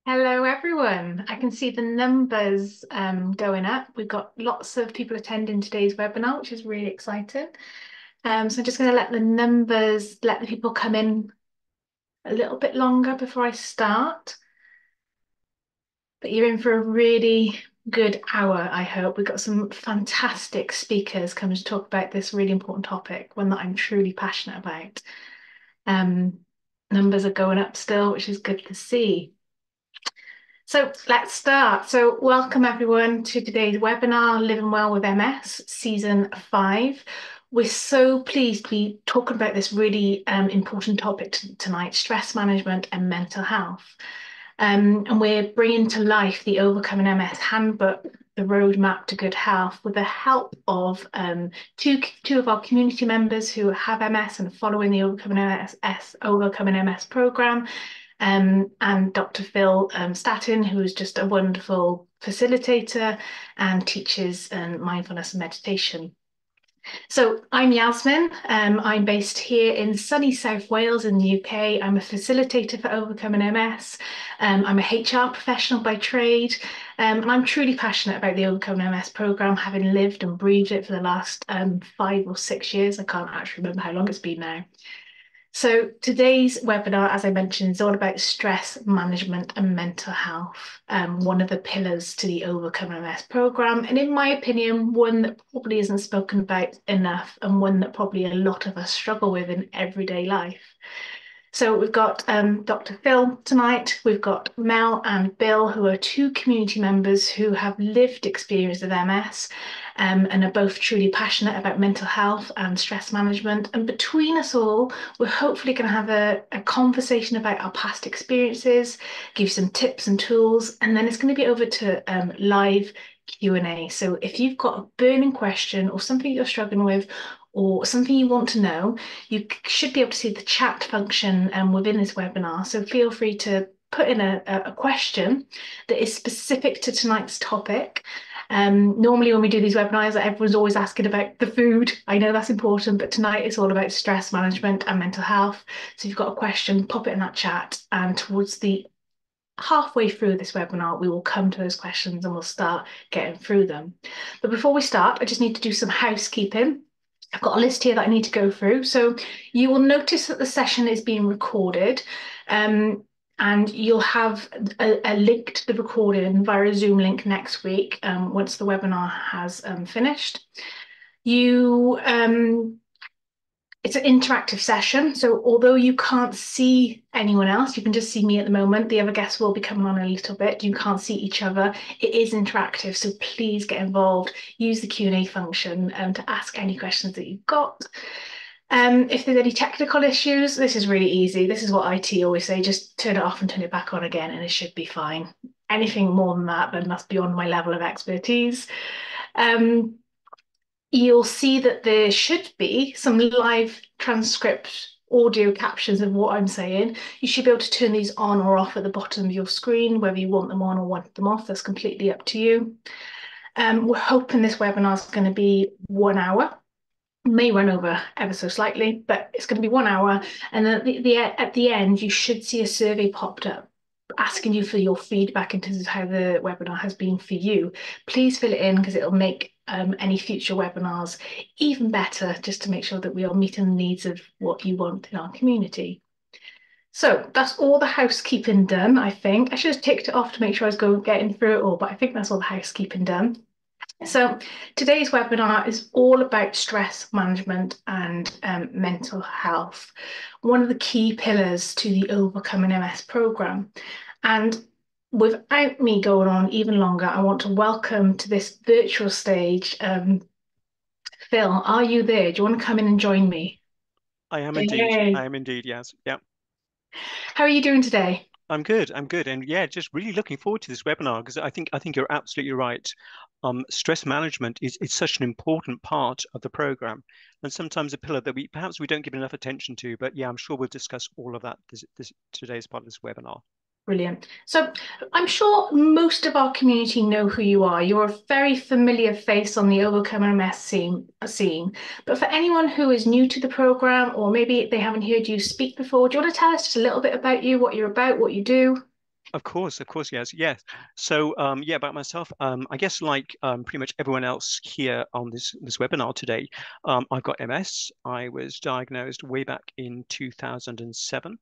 Hello, everyone. I can see the numbers going up. We've got lots of people attending today's webinar, which is really exciting. So I'm just going to let the people come in a little bit longer before I start. But you're in for a really good hour, I hope. We've got some fantastic speakers coming to talk about this really important topic, one that I'm truly passionate about. Um, Numbers are going up still, which is good to see. So let's start. So welcome everyone to today's webinar, Living Well with MS, Season 5. We're so pleased to be talking about this really important topic tonight, stress management and mental health. And we're bringing to life the Overcoming MS Handbook, the roadmap to good health, with the help of two of our community members who have MS and are following the Overcoming MS program, and Dr. Phil Startin, who is just a wonderful facilitator and teaches mindfulness and meditation. So I'm Yasmin. I'm based here in sunny South Wales in the UK. I'm a facilitator for Overcoming MS. I'm a HR professional by trade, and I'm truly passionate about the Overcoming MS programme, having lived and breathed it for the last 5 or 6 years. I can't actually remember how long it's been now. So today's webinar, as I mentioned, is all about stress management and mental health, one of the pillars to the Overcome MS programme, and in my opinion, one that probably isn't spoken about enough and one that probably a lot of us struggle with in everyday life. So we've got Dr. Phil tonight, we've got Mel and Bill, who are two community members who have lived experience of MS, and are both truly passionate about mental health and stress management. And between us all, we're hopefully going to have a conversation about our past experiences, give you some tips and tools, and then it's going to be over to live Q&A. So if you've got a burning question or something you're struggling with, or something you want to know, you should be able to see the chat function within this webinar. So feel free to put in a question that is specific to tonight's topic. Normally when we do these webinars, everyone's always asking about the food. I know that's important, but tonight it's all about stress management and mental health. So if you've got a question, pop it in that chat. And towards the halfway through this webinar, we will come to those questions and we'll start getting through them. But before we start, I just need to do some housekeeping. I've got a list here that I need to go through. So you will notice that the session is being recorded, and you'll have a link to the recording via a Zoom link next week once the webinar has finished. It's an interactive session, so although you can't see anyone else, you can just see me at the moment. The other guests will be coming on a little bit. You can't see each other. It is interactive, so please get involved. Use the Q&A function to ask any questions that you've got. If there's any technical issues, this is really easy. This is what IT always say, just turn it off and turn it back on again, and it should be fine. Anything more than that, then that's beyond my level of expertise. You'll see that there should be some live transcript audio captions of what I'm saying. You should be able to turn these on or off at the bottom of your screen, whether you want them on or want them off. That's completely up to you. We're hoping this webinar is going to be 1 hour. May run over ever so slightly, but it's going to be 1 hour. And then at the end, you should see a survey popped up asking you for your feedback in terms of how the webinar has been for you. Please fill it in because it'll make any future webinars even better, just to make sure that we are meeting the needs of what you want in our community. So that's all the housekeeping done, I think. I should have ticked it off to make sure I was getting through it all, but I think that's all the housekeeping done. So today's webinar is all about stress management and mental health, one of the key pillars to the Overcoming MS programme. And without me going on even longer, I want to welcome to this virtual stage, Phil, are you there? Do you want to come in and join me? I am indeed. I Yay. am indeed. Yes. Yeah. How are you doing today? I'm good. I'm good. And yeah, just really looking forward to this webinar because I think you're absolutely right. Stress management is such an important part of the program, and sometimes a pillar that we perhaps we don't give enough attention to. But yeah, I'm sure we'll discuss all of that this today's part of this webinar. Brilliant. So I'm sure most of our community know who you are. You're a very familiar face on the Overcome MS scene. But for anyone who is new to the program, or maybe they haven't heard you speak before, do you want to tell us just a little bit about you, what you're about, what you do? Of course, yes, yes. So, yeah, about myself, I guess like pretty much everyone else here on this webinar today, I've got MS. I was diagnosed way back in 2007.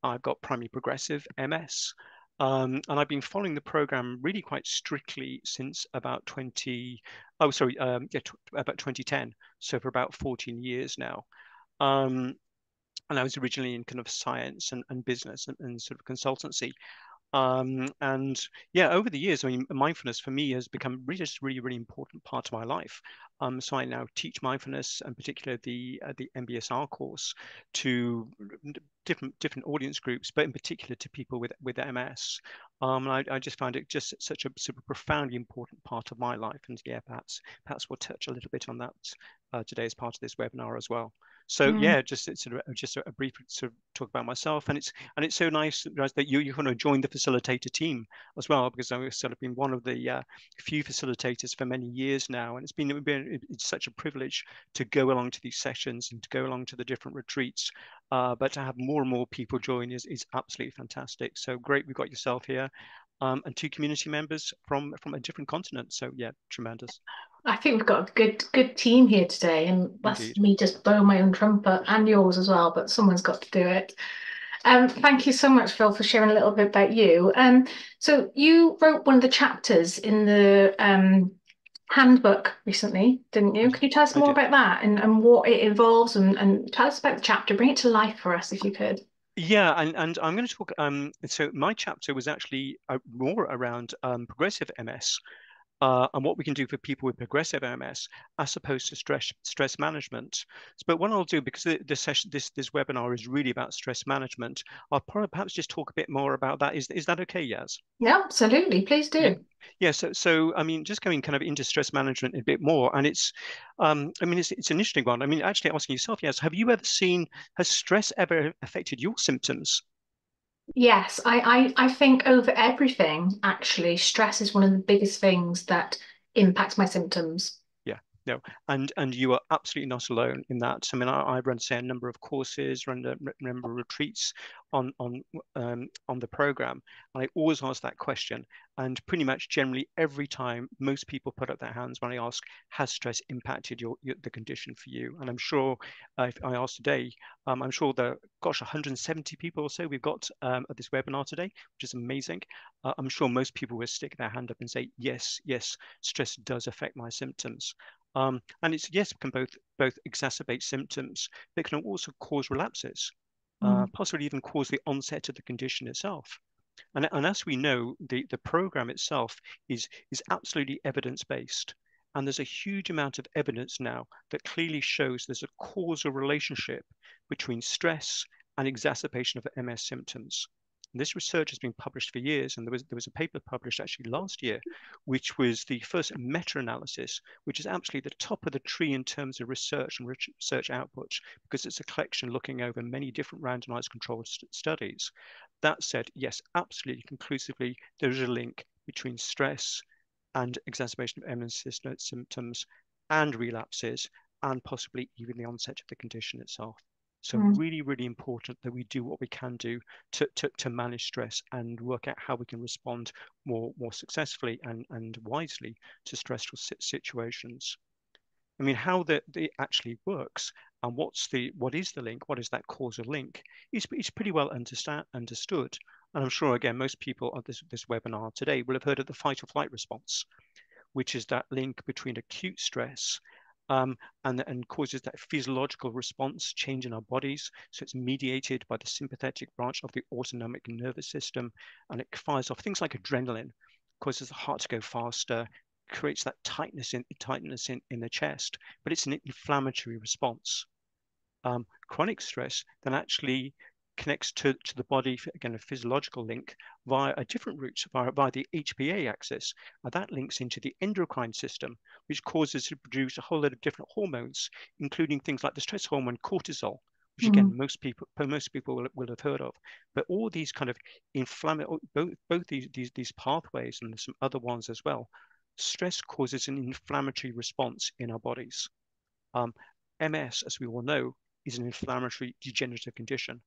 I've got primary progressive MS, and I've been following the program really quite strictly since about 20. Oh, sorry, yeah, tw about 2010. So for about 14 years now. Um, and I was originally in kind of science and business and sort of consultancy. And yeah, over the years, I mean, mindfulness for me has become really just really, really important part of my life. So I now teach mindfulness, and particularly the MBSR course, to different audience groups, but in particular to people with MS. And I just find it just such a sort of profoundly important part of my life. And yeah, perhaps we'll touch a little bit on that today as part of this webinar as well. So Mm. yeah, just it's sort of just a brief sort of talk about myself, and it's so nice guys, that you kind of joined the facilitator team as well, because I've sort of been one of the few facilitators for many years now, and it's such a privilege to go along to these sessions and to go along to the different retreats. But to have more and more people join is absolutely fantastic. So great, we've got yourself here, and two community members from a different continent. So yeah, tremendous I think we've got a good team here today, and that's indeed. me just blowing my own trumpet and yours as well, but someone's got to do it. Thank you so much, Phil, for sharing a little bit about you. So you wrote one of the chapters in the handbook recently, didn't I you? did. Can you tell us I more did. about that and what it involves and tell us about the chapter? Bring it to life for us if you could. Yeah, and I'm going to talk. So my chapter was actually more around progressive MS, and what we can do for people with progressive MS as opposed to stress management. But what I'll do, because this session, this webinar is really about stress management, I'll perhaps just talk a bit more about that. Is that okay, Yaz? Yeah, absolutely. Please Yeah. do. Yeah, so I mean, just going kind of into stress management a bit more, and I mean, it's an interesting one. I mean, actually asking yourself, yes, have you ever seen, has stress ever affected your symptoms? Yes, I think over everything, actually, stress is one of the biggest things that impacts my symptoms. Yeah, no, and you are absolutely not alone in that. I mean, I run, say, a number of courses, run a number of retreats on the program, and I always ask that question. And pretty much generally every time, most people put up their hands when I ask, "Has stress impacted the condition for you?" And I'm sure if I ask today, I'm sure that gosh, 170 people or so we've got at this webinar today, which is amazing. I'm sure most people will stick their hand up and say, "Yes, yes, stress does affect my symptoms." And it's yes, it can both exacerbate symptoms, but it can also cause relapses, Mm. possibly even cause the onset of the condition itself. And as we know, the program itself is absolutely evidence based. And there's a huge amount of evidence now that clearly shows there's a causal relationship between stress and exacerbation of MS symptoms. And this research has been published for years, and there was a paper published actually last year, which was the first meta-analysis, which is absolutely the top of the tree in terms of research and research output, because it's a collection looking over many different randomized controlled studies. That said, yes, absolutely conclusively, there is a link between stress and exacerbation of MS symptoms and relapses, and possibly even the onset of the condition itself. So Mm. really, really important that we do what we can do to manage stress and work out how we can respond more successfully and wisely to stressful situations. I mean, how the actually works and what is the link, what is that causal link, is pretty well understood. And I'm sure again, most people on this webinar today will have heard of the fight or flight response, which is that link between acute stress um, and causes that physiological response change in our bodies. So it's mediated by the sympathetic branch of the autonomic nervous system, and it fires off things like adrenaline, causes the heart to go faster, creates that tightness in the chest, but it's an inflammatory response. Chronic stress then actually connects to the body, again, a physiological link via a different route, via the HPA axis. And that links into the endocrine system, which causes to produce a whole lot of different hormones, including things like the stress hormone cortisol, which again, Mm. most people will have heard of. But all these kind of inflammatory, both these pathways and some other ones as well, stress causes an inflammatory response in our bodies. Um, MS, as we all know, is an inflammatory degenerative condition.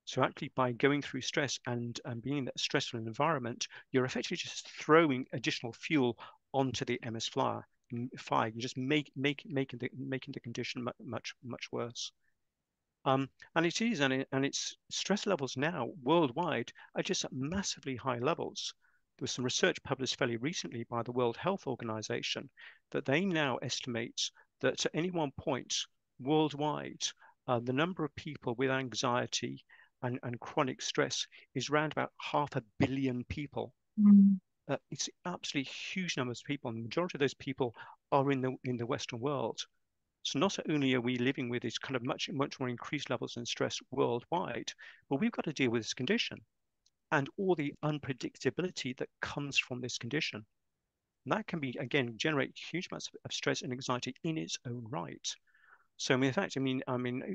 So actually, by going through stress and being in that stressful environment, you're effectively just throwing additional fuel onto the MS fire. You're just making the condition much worse. And it is, and its stress levels now worldwide are just at massively high levels. There was some research published fairly recently by the World Health Organization that they now estimate that at any one point worldwide, the number of people with anxiety and chronic stress is around about 500 million people. Mm. It's absolutely huge numbers of people, and the majority of those people are in the Western world. So not only are we living with these kind of much more increased levels of stress worldwide, but we've got to deal with this condition and all the unpredictability that comes from this condition. And that can be, again, generate huge amounts of stress and anxiety in its own right. So, in fact,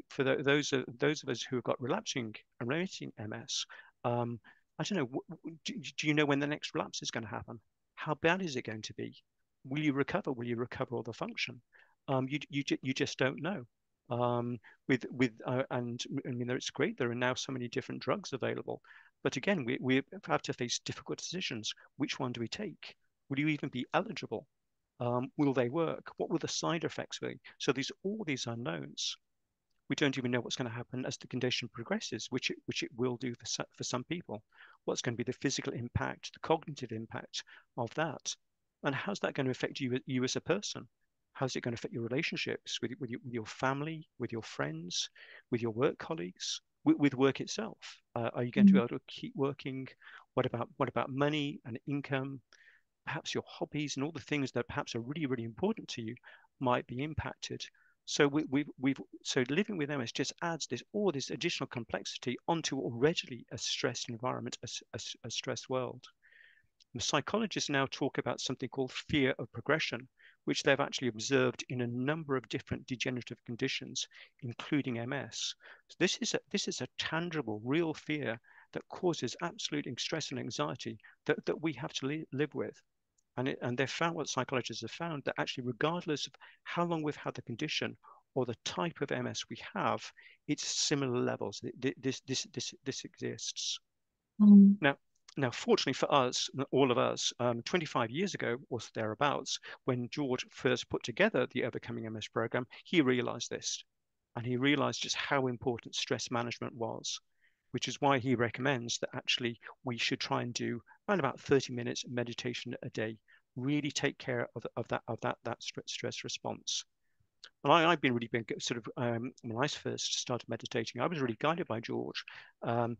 for those of us who have got relapsing and remitting MS, I don't know. Do you know when the next relapse is going to happen? How bad is it going to be? Will you recover? Will you recover all the function? You just don't know. And I mean, it's great. There are now so many different drugs available, but again, we have to face difficult decisions. Which one do we take? Will you even be eligible? Will they work? What will the side effects be? So these all these unknowns. We don't even know what's going to happen as the condition progresses, which it will do for some people. What's going to be the physical impact, the cognitive impact of that, and how's that going to affect you as a person? How's it going to affect your relationships with your family, with your friends, with your work colleagues, with work itself? Are you going to be Mm. able to keep working? What about money and income? Perhaps your hobbies and all the things that perhaps are really important to you might be impacted. So so living with MS just adds all this additional complexity onto already a stressed environment, a stressed world. The psychologists now talk about something called fear of progression, which they've actually observed in a number of different degenerative conditions, including MS. So this is a tangible, real fear that causes absolute stress and anxiety that we have to live with. And they've found, what psychologists have found, that actually regardless of how long we've had the condition or the type of MS we have, it's similar levels. This exists. Mm. Now, fortunately for us, all of us, 25 years ago or thereabouts, when George first put together the Overcoming MS program, he realized this. And he realized just how important stress management was, which is why he recommends that actually we should try and do around about 30 minutes of meditation a day, really take care of that stress response. And I've been really been sort of when I first started meditating, I was really guided by George, um,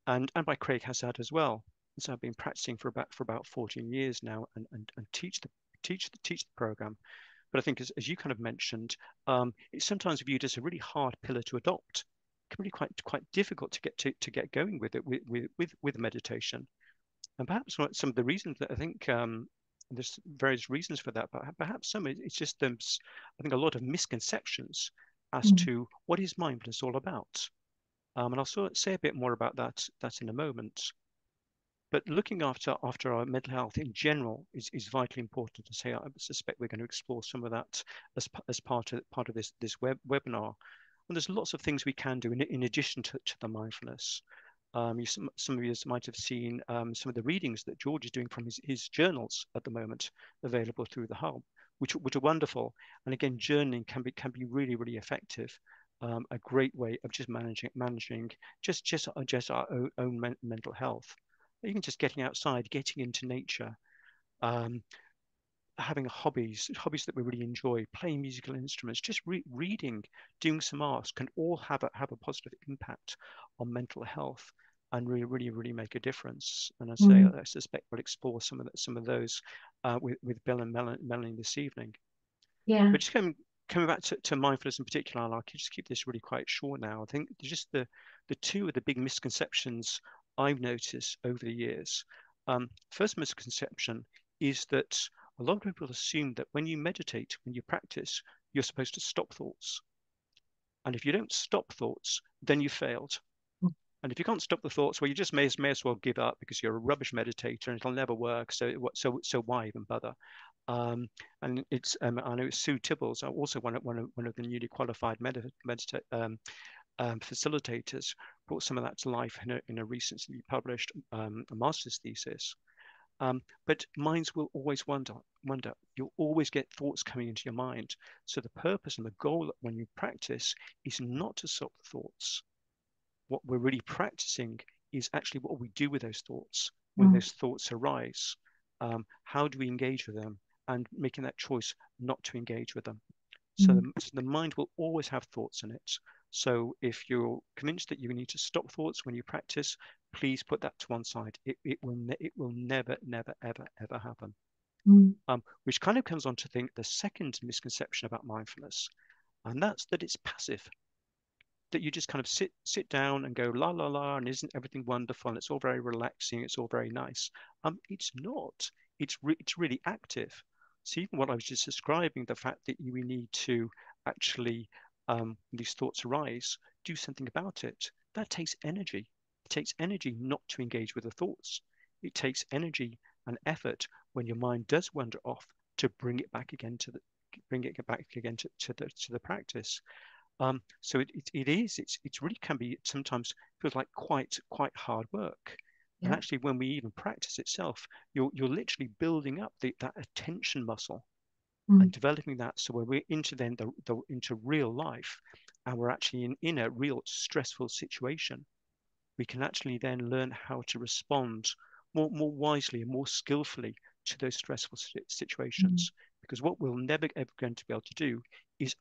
and by Craig Hassad as well. And so I've been practicing for about 14 years now, and teach the program. But I think, as you kind of mentioned, it's sometimes viewed as a really hard pillar to adopt. It can be quite difficult to get going with it with meditation. And perhaps some of the reasons that I think, there's various reasons for that, but perhaps it's just I think a lot of misconceptions as Mm. to what is mindfulness all about. And I'll say a bit more about that in a moment. But looking after our mental health in general is vitally important. To say, I suspect we're going to explore some of that as part of this webinar. And there's lots of things we can do in addition to the mindfulness. Some of you might have seen some of the readings that George is doing from his journals at the moment, available through the hub, which are wonderful. And again, journaling can be really effective. A great way of just managing just our own mental health. Even just getting outside, getting into nature, um, having hobbies that we really enjoy, playing musical instruments, just reading, doing some art can all have a positive impact on mental health and really make a difference. And Mm. I suspect we'll explore some of those with Bill and Melanie this evening. Yeah. But just coming back to mindfulness in particular, I'll just keep this really quite short now. I think just the two of the big misconceptions I've noticed over the years. First misconception is that a lot of people assume that when you meditate, when you practice, you're supposed to stop thoughts. And if you don't stop thoughts, then you failed. And if you can't stop the thoughts, well, you just may as well give up because you're a rubbish meditator and it'll never work. So why even bother? Um, and I know it's Sue Tibbles, also one of the newly qualified Facilitators brought some of that to life in a recently published a master's thesis. But minds will always wonder. You'll always get thoughts coming into your mind. So the purpose and the goal when you practice is not to stop the thoughts. What we're really practicing is actually what we do with those thoughts when Mm, those thoughts arise. How do we engage with them, and making that choice not to engage with them. So mm, the mind will always have thoughts in it. So if you're convinced that you need to stop thoughts when you practice, please put that to one side. It will never, never, ever, ever happen. mm. Which kind of comes on to think the second misconception about mindfulness, and that's that it's passive, that you just kind of sit down and go la la la, and isn't everything wonderful, and it's all very relaxing, it's all very nice. It's not. It's really active. So even what I was just describing, the fact that you need to actually, these thoughts arise, do something about it. That takes energy. It takes energy not to engage with the thoughts. It takes energy and effort when your mind does wander off to bring it back again to the practice. So it's really can be sometimes feels like quite hard work. And Yeah. actually, when we even practice itself, you're literally building up that attention muscle and Mm, developing that. So when we're into then into real life, and we're actually in a real stressful situation, we can actually then learn how to respond more wisely and more skillfully to those stressful mm. situations. Because what we're never ever going to be able to do is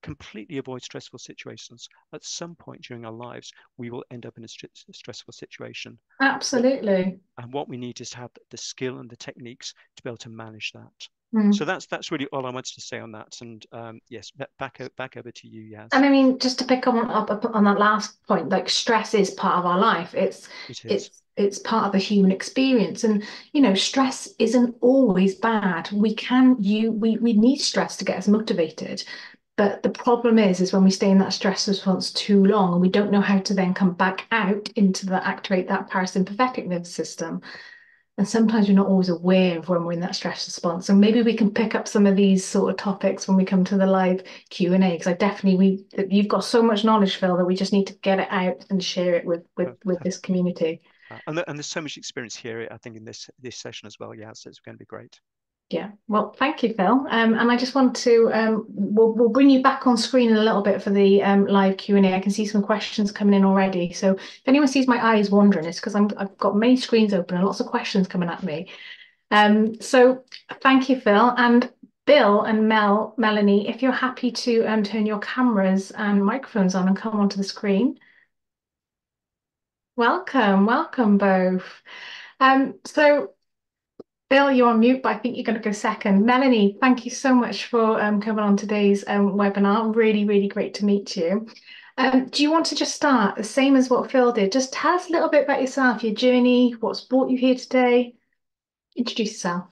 completely avoid stressful situations. At some point during our lives, we will end up in a stressful situation. What Absolutely. what we need is to have the skill and the techniques to be able to manage that. So Mm. that's really all I wanted to say on that. And yes, back over to you, Yas. And I mean, just to pick up on that last point, like stress is part of our life. It is. It's part of the human experience. And stress isn't always bad. We need stress to get us motivated. But the problem is when we stay in that stress response too long and we don't know how to then come back out into the activate that parasympathetic nervous system. And sometimes we're not always aware of when we're in that stress response. So maybe we can pick up some of these sort of topics when we come to the live Q&A, because I definitely you've got so much knowledge, Phil, that we just need to get it out and share it with this community. And there's so much experience here, I think, in this session as well. Yeah, so it's going to be great. Yeah, well, thank you, Phil. And I just want to we'll bring you back on screen in a little bit for the live Q&A. I can see some questions coming in already. So if anyone sees my eyes wandering, it's because I've got many screens open and lots of questions coming at me. So thank you, Phil. And Bill and Melanie, if you're happy to turn your cameras and microphones on and come onto the screen. Welcome both. So Bill, you're on mute, but I think you're going to go second. Melanie, thank you so much for coming on today's webinar. Really, really great to meet you. Do you want to just start the same as what Phil did? Just tell us a little bit about yourself, your journey, what's brought you here today. Introduce yourself.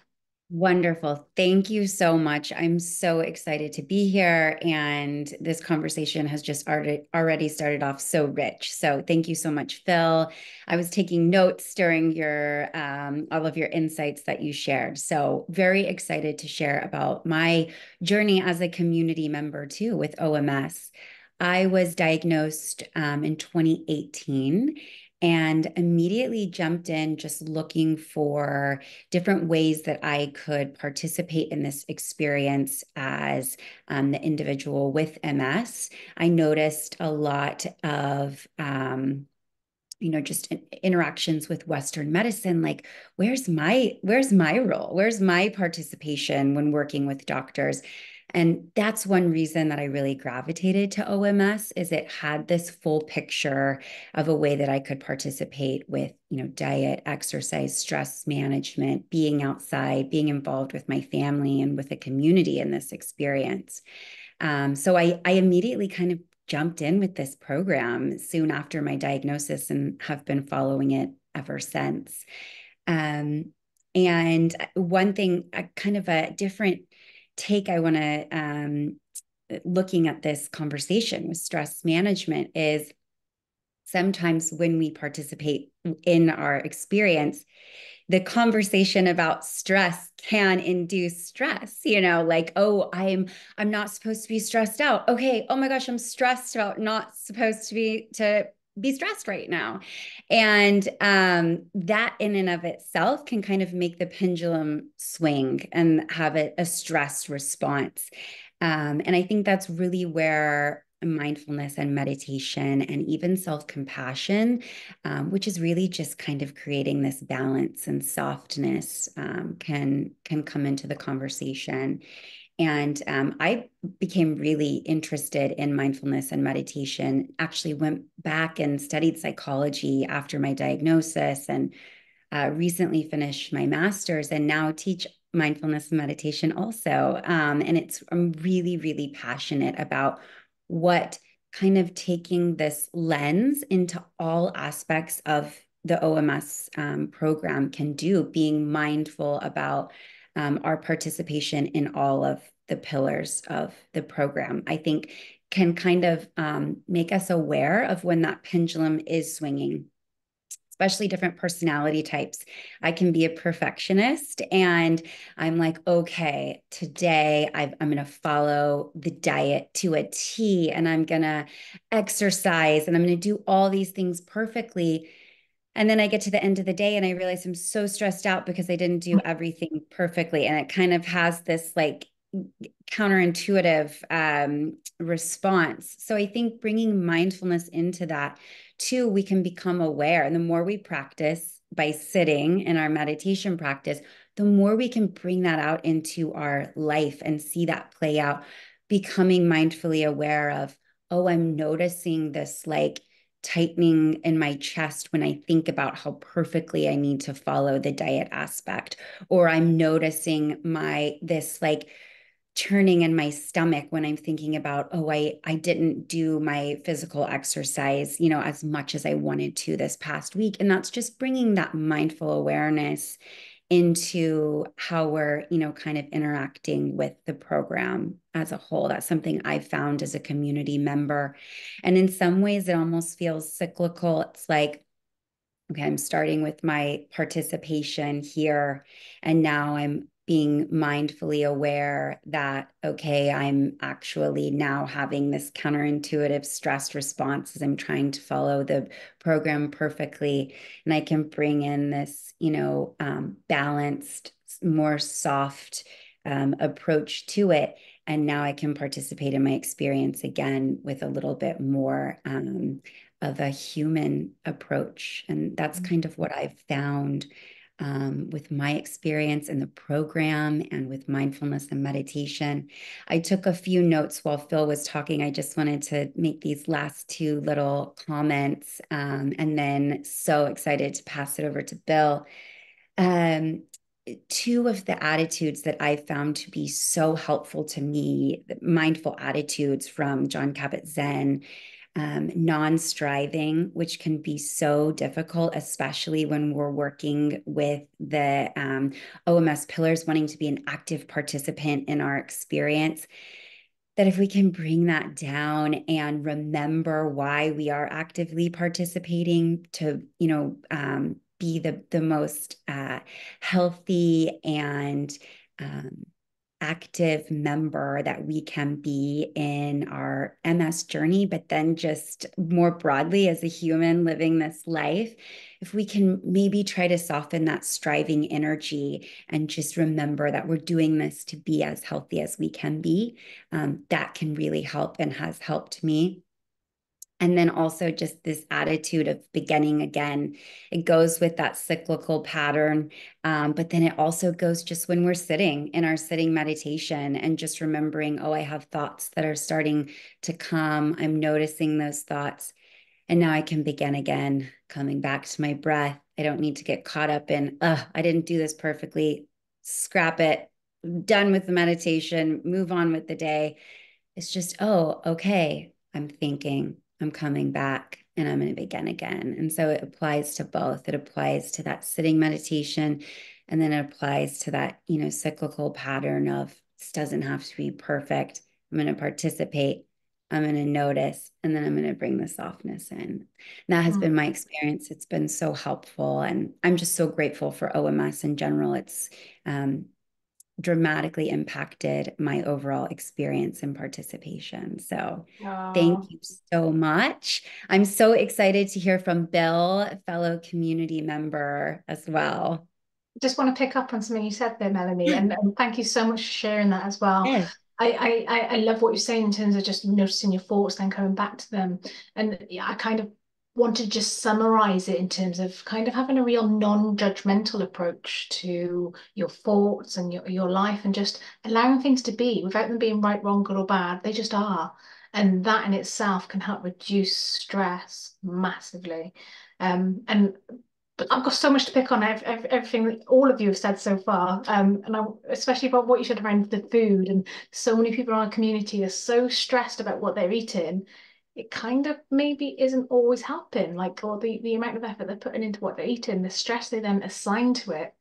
Wonderful. Thank you so much. I'm so excited to be here. And this conversation has just already started off so rich. So thank you so much, Phil. I was taking notes during your all of your insights that you shared. So very excited to share about my journey as a community member too with OMS. I was diagnosed in 2018 and immediately jumped in just looking for different ways that I could participate in this experience as the individual with MS. I noticed a lot of just interactions with Western medicine, like where's my role? Where's my participation when working with doctors? And that's one reason that I really gravitated to OMS is it had this full picture of a way that I could participate with, diet, exercise, stress management, being outside, being involved with my family and with a community in this experience. So I immediately kind of jumped in with this program soon after my diagnosis and have been following it ever since. And one thing, kind of a different take I want to looking at this conversation with stress management is sometimes when we participate in our experience, the conversation about stress can induce stress, you know, like, oh, I'm not supposed to be stressed out. Okay, oh my gosh, I'm stressed about not supposed to be stressed right now. And that in and of itself can kind of make the pendulum swing and have a stress response. And I think that's really where mindfulness and meditation and even self-compassion, which is really just kind of creating this balance and softness, can come into the conversation. And I became really interested in mindfulness and meditation, actually went back and studied psychology after my diagnosis, and recently finished my master's and now teach mindfulness and meditation also. And I'm really, really passionate about what kind of taking this lens into all aspects of the OMS program can do, being mindful about our participation in all of the pillars of the program. I think can kind of make us aware of when that pendulum is swinging, especially different personality types. I can be a perfectionist and I'm like, okay, today I'm going to follow the diet to a T, and I'm going to exercise, and I'm going to do all these things perfectly. And then I get to the end of the day and I realize I'm so stressed out because I didn't do everything perfectly. And it kind of has this like counterintuitive response. So I think bringing mindfulness into that too, we can become aware. And the more we practice by sitting in our meditation practice, the more we can bring that out into our life and see that play out, becoming mindfully aware of, oh, I'm noticing this like tightening in my chest when I think about how perfectly I need to follow the diet aspect, or I'm noticing this like churning in my stomach when I'm thinking about, oh, I didn't do my physical exercise, as much as I wanted to this past week. And that's just bringing that mindful awareness into how we're, kind of interacting with the program as a whole. That's something I've found as a community member. And in some ways, it almost feels cyclical. It's like, okay, I'm starting with my participation here, and now I'm being mindfully aware that, okay, I'm actually now having this counterintuitive stress response as I'm trying to follow the program perfectly. And I can bring in this, balanced, more soft approach to it. And now I can participate in my experience again with a little bit more of a human approach. And that's kind of what I've found with my experience in the program and with mindfulness and meditation. I took a few notes while Phil was talking. I just wanted to make these last two little comments, and then so excited to pass it over to Bill. Two of the attitudes that I found to be so helpful to me, mindful attitudes from Jon Kabat-Zinn, non-striving, which can be so difficult, especially when we're working with the OMS pillars, wanting to be an active participant in our experience. That if we can bring that down and remember why we are actively participating to, be the most healthy and active member that we can be in our MS journey, but then just more broadly as a human living this life, if we can maybe try to soften that striving energy and just remember that we're doing this to be as healthy as we can be, that can really help and has helped me. And then also just this attitude of beginning again. It goes with that cyclical pattern. But then it also goes just when we're sitting in our sitting meditation and just remembering, oh, I have thoughts that are starting to come. I'm noticing those thoughts. And now I can begin again, coming back to my breath. I don't need to get caught up in, I didn't do this perfectly. Scrap it. Done with the meditation. Move on with the day. It's just, oh, okay, I'm thinking, I'm coming back, and I'm going to begin again. And so it applies to both. It applies to that sitting meditation, and then it applies to that, cyclical pattern of this doesn't have to be perfect. I'm going to participate. I'm going to notice, and then I'm going to bring the softness in. That has been my experience. It's been so helpful. And I'm just so grateful for OMS in general. It's dramatically impacted my overall experience and participation. So thank you so much. I'm so excited to hear from Bill, a fellow community member as well. Just want to pick up on something you said there, Melanie, and thank you so much for sharing that as well. Yes. I love what you're saying in terms of just noticing your thoughts, then coming back to them. And yeah, I kind of want to just summarize it in terms of kind of having a real non-judgmental approach to your thoughts and your life, and just allowing things to be without them being right, wrong, good or bad. They just are. And that in itself can help reduce stress massively. And but I've got so much to pick on everything that all of you have said so far, and especially about what you said around the food. And so many people in our community are so stressed about what they're eating. It kind of maybe isn't always helping, like, or the amount of effort they're putting into what they're eating, the stress they then assign to it,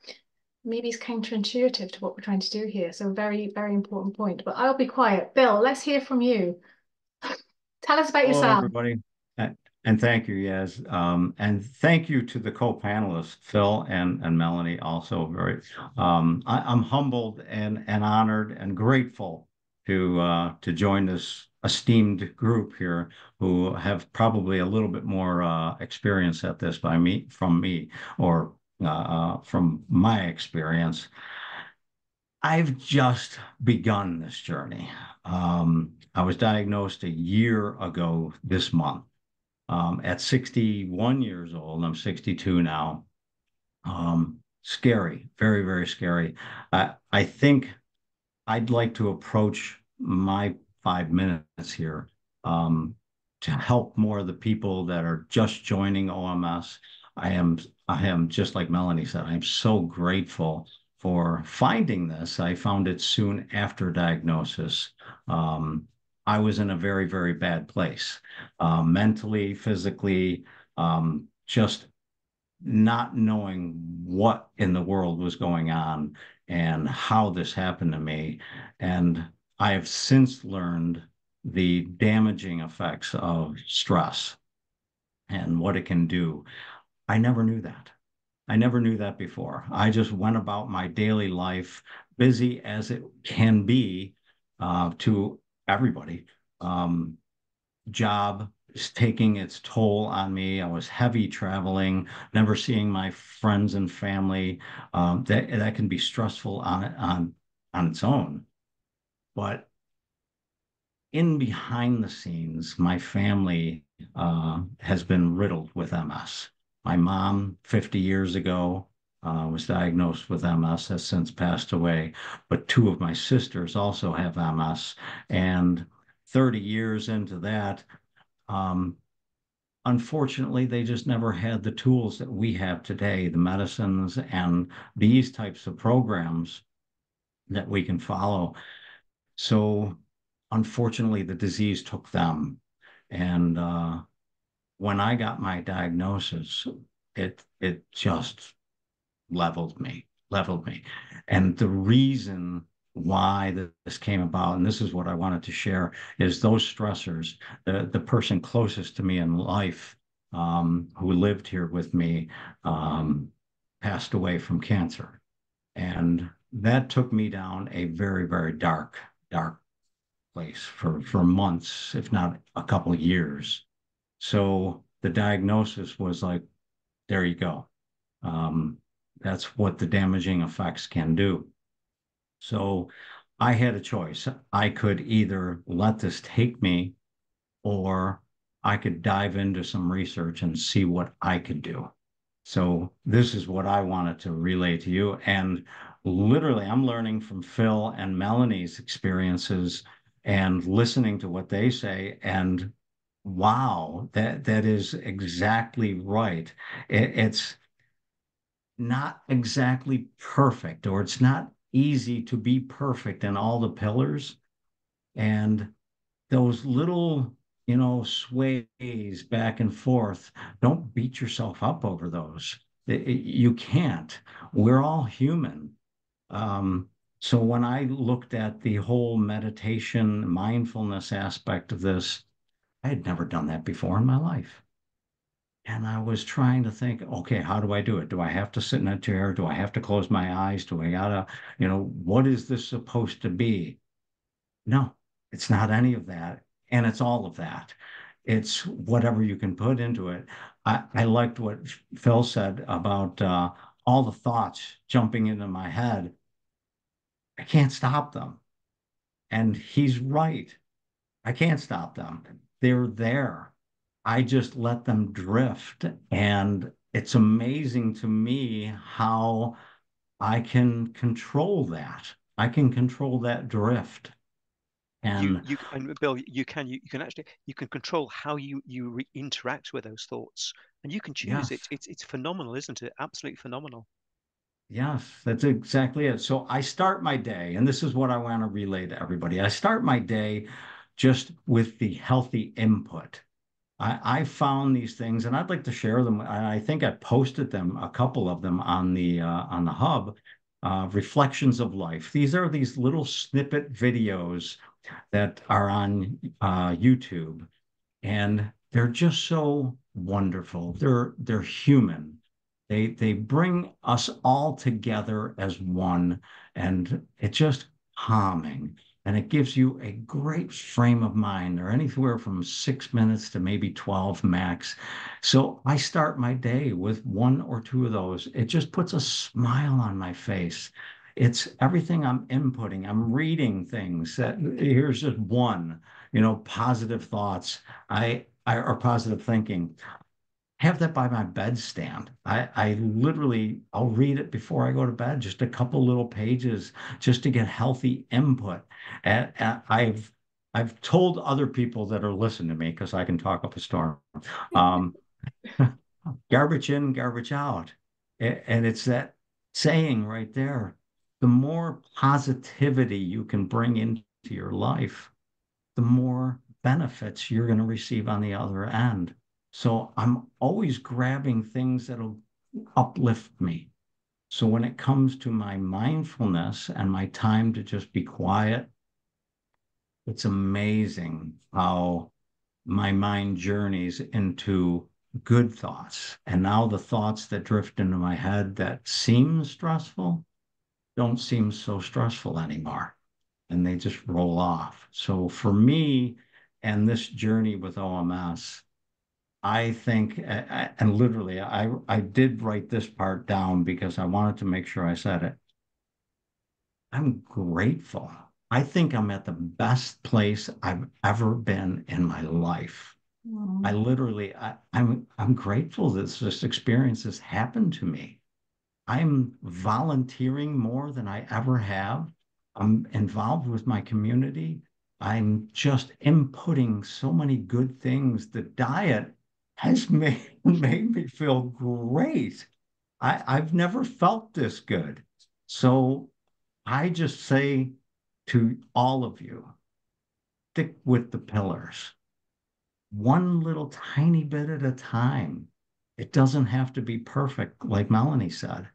maybe is counterintuitive to what we're trying to do here. So very, very important point. But I'll be quiet. Bill, let's hear from you. Tell us about Hello, yourself. everybody. And thank you, Yas. And thank you to the co-panelists, Phil and Melanie, also very. I'm humbled and honored and grateful to join this esteemed group here who have probably a little bit more experience at this from me, or from my experience. I've just begun this journey. I was diagnosed a year ago this month, at 61 years old. I'm 62 now. Scary, very, very scary. I think I'd like to approach my 5 minutes here, to help more of the people that are just joining OMS. I am, I am just like Melanie said, I am so grateful for finding this. I found it soon after diagnosis. Um, I was in a very, very bad place, mentally, physically, just not knowing what in the world was going on and how this happened to me. And I have since learned the damaging effects of stress and what it can do. I never knew that. I never knew that before. I just went about my daily life, busy as it can be, to everybody. Um, Job is taking its toll on me. I was heavy traveling, never seeing my friends and family. That can be stressful on its own. But in behind the scenes, my family has been riddled with MS. My mom, 50 years ago, was diagnosed with MS, has since passed away. But two of my sisters also have MS. And 30 years into that, um, unfortunately, they just never had the tools that we have today, the medicines and these types of programs that we can follow. So, unfortunately, the disease took them. And when I got my diagnosis, it just leveled me. And the reason why this came about, and this is what I wanted to share, is those stressors. The person closest to me in life, who lived here with me, passed away from cancer. And that took me down a very, very dark place for months, if not a couple of years. So the diagnosis was like, there you go. Um, that's what the damaging effects can do. So I had a choice. I could either let this take me, or I could dive into some research and see what I could do. So this is what I wanted to relay to you. And literally, I'm learning from Phil and Melanie's experiences and listening to what they say. And wow, that is exactly right. It's not exactly perfect, or it's not easy to be perfect in all the pillars. And those little, sways back and forth, don't beat yourself up over those. You can't. We're all human. Um, So when I looked at the whole meditation, mindfulness aspect of this, I had never done that before in my life. And I was trying to think, okay, how do I do it? Do I have to sit in a chair? Do I have to close my eyes? Do I gotta, what is this supposed to be? No, it's not any of that. And it's all of that. It's whatever you can put into it. I liked what Phil said about all the thoughts jumping into my head. I can't stop them. And he's right. I can't stop them. They're there. I just let them drift. And it's amazing to me how I can control that. I can control that drift. And And Bill, you can actually you can control how you interact with those thoughts, and you can choose it. yes, It's phenomenal, isn't it? Absolutely phenomenal. yes, that's exactly it. So I start my day, and this is what I want to relay to everybody. I start my day just with the healthy input. I found these things, and I'd like to share them. I think I posted them, a couple of them on the hub. Reflections of life. These are these little snippet videos that are on YouTube, and they're just so wonderful. They're human. They bring us all together as one, and it's just calming. And it gives you a great frame of mind. They're anywhere from 6 minutes to maybe 12 max. So I start my day with one or two of those. It just puts a smile on my face. It's everything I'm inputting. I'm reading things that here's just one, positive thoughts. I or positive thinking. Have that by my bedstand. I literally I'll read it before I go to bed, just a couple little pages just to get healthy input. And I've told other people that are listening to me because I can talk up a storm. Um, Garbage in, garbage out. And it's that saying right there. The more positivity you can bring into your life, the more benefits you're going to receive on the other end. So I'm always grabbing things that'll uplift me. So when it comes to my mindfulness and my time to just be quiet, it's amazing how my mind journeys into good thoughts. And now the thoughts that drift into my head that seem stressful don't seem so stressful anymore. And they just roll off. So for me and this journey with OMS, I think, and literally, I did write this part down because I wanted to make sure I said it. I'm grateful. I think I'm at the best place I've ever been in my life. I Mm. literally, I'm grateful that this experience has happened to me. I'm volunteering more than I ever have. I'm involved with my community. I'm just inputting so many good things. The diet has made me feel great. I've never felt this good. So I just say to all of you, stick with the pillars, one little tiny bit at a time. It doesn't have to be perfect, like Melanie said.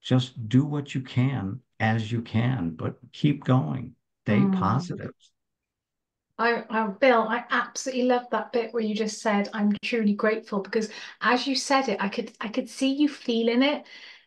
Just do what you can as you can, but keep going. Stay Mm. positive. Bill, I absolutely love that bit where you just said, "I'm truly grateful," because as you said it, I could see you feeling it,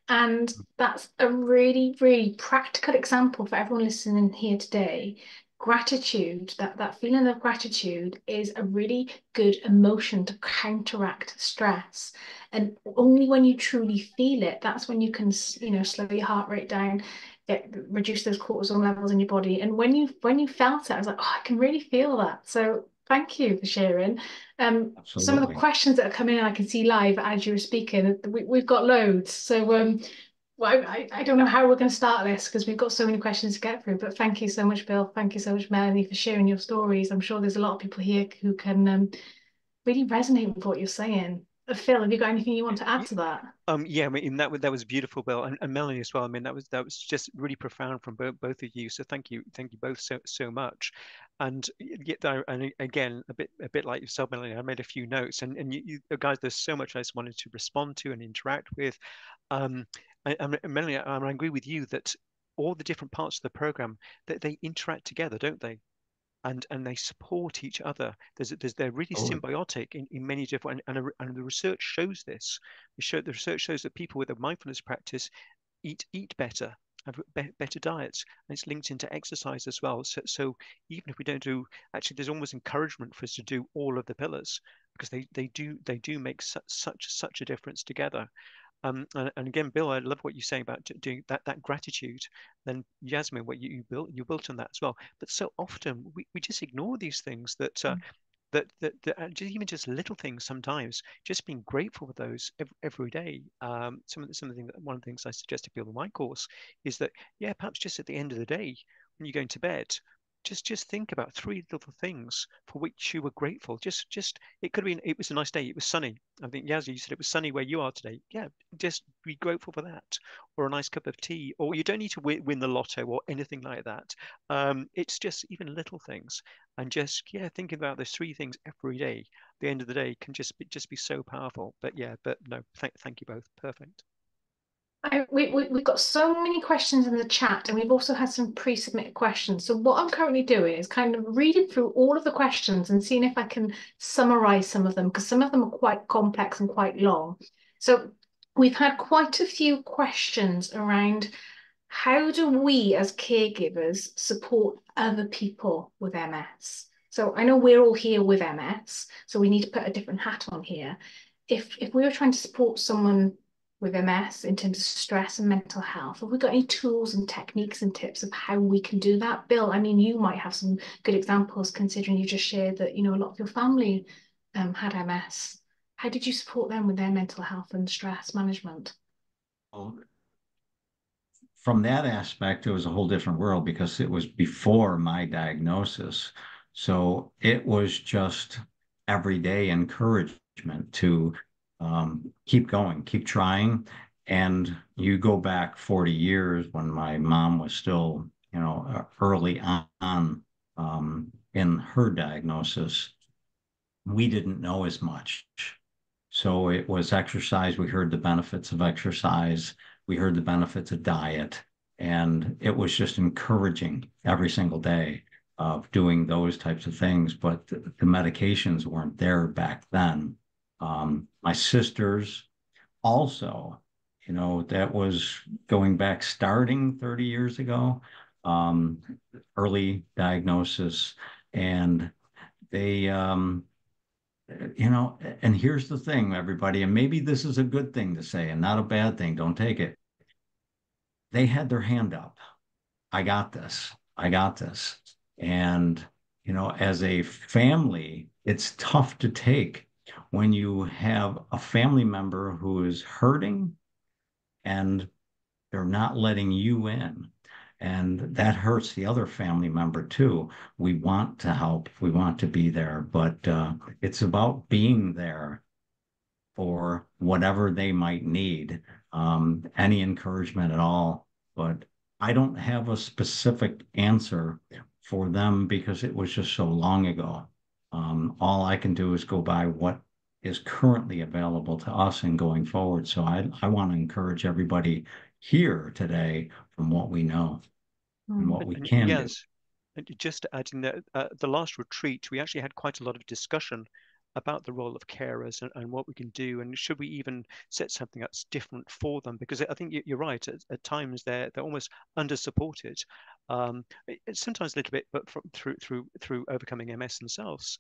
and that's a really, really practical example for everyone listening here today. Gratitude, that feeling of gratitude is a really good emotion to counteract stress, and only when you truly feel it, that's when you can, slow your heart rate down, reduce those cortisol levels in your body. And when you felt it, I was like, oh, I can really feel that. So thank you for sharing. Some of the Absolutely. questions that are coming in, I can see live as you were speaking. We've got loads. So well, I don't know how we're going to start this because we've got so many questions to get through. But thank you so much, Bill. Thank you so much, Melanie, for sharing your stories. I'm sure there's a lot of people here who can really resonate with what you're saying. Phil, have you got anything you want to add to that? Yeah, I mean that was beautiful, Bill, and Melanie as well. I mean that was just really profound from both of you. So thank you both so much. And yet, and again, a bit like yourself, Melanie, I made a few notes, and you guys, there's so much I just wanted to respond to and interact with. Um, and Melanie, I agree with you that all the different parts of the program, that they interact together, don't they? And they support each other. They're really symbiotic in many different, and the research shows this. The research shows that people with a mindfulness practice eat better, have better diets, and it's linked into exercise as well. So even if we don't do, actually, there's almost encouragement for us to do all of the pillars, because they do make such a difference together. And again, Bill, I love what you're saying about doing that gratitude. Then Yasmin, what you built on that as well. But so often we just ignore these things that just, even just little things sometimes, just being grateful for those every day. Some of the things, one of the things I suggest to people in my course is that, yeah, perhaps just at the end of the day when you're going to bed, just think about three little things for which you were grateful. Just it could have been, it was a nice day, it was sunny. I think, Yaz, you said it was sunny where you are today. Yeah, just be grateful for that, or a nice cup of tea, or you don't need to win the lotto or anything like that. It's just even little things, and just, yeah, thinking about those three things every day at the end of the day can just be so powerful. But yeah, but no, thank you both. Perfect. We've got so many questions in the chat, and we've also had some pre-submitted questions. So what I'm currently doing is kind of reading through all of the questions and seeing if I can summarize some of them, because some of them are quite complex and quite long. So we've had quite a few questions around how do we as caregivers support other people with MS? So I know we're all here with MS, so we need to put a different hat on here. If we were trying to support someone with MS in terms of stress and mental health, have we got any tools and techniques and tips of how we can do that? Bill, I mean, you might have some good examples, considering you just shared that, a lot of your family had MS. How did you support them with their mental health and stress management? Well, from that aspect, it was a whole different world because it was before my diagnosis. So it was just everyday encouragement to keep going, keep trying. And you go back 40 years when my mom was still, early on in her diagnosis, we didn't know as much. So it was exercise. We heard the benefits of exercise. We heard the benefits of diet. And it was just encouraging every single day of doing those types of things. But the medications weren't there back then. My sisters also, that was going back, starting 30 years ago, um, early diagnosis. And they, and here's the thing, everybody, and maybe this is a good thing to say and not a bad thing. Don't take it. They had their hand up. I got this. I got this. And, as a family, it's tough to take when you have a family member who is hurting and they're not letting you in. And that hurts the other family member too. We want to help, we want to be there, but it's about being there for whatever they might need, any encouragement at all. But I don't have a specific answer for them because it was just so long ago. All I can do is go by what is currently available to us and going forward. So I want to encourage everybody here today from what we know and what we And can do. yes, and just to add in that, the last retreat, we actually had quite a lot of discussion about the role of carers and what we can do, and should we even set something that's different for them? Because I think you're right. At times they're almost under supported, it's sometimes a little bit, but through overcoming MS themselves.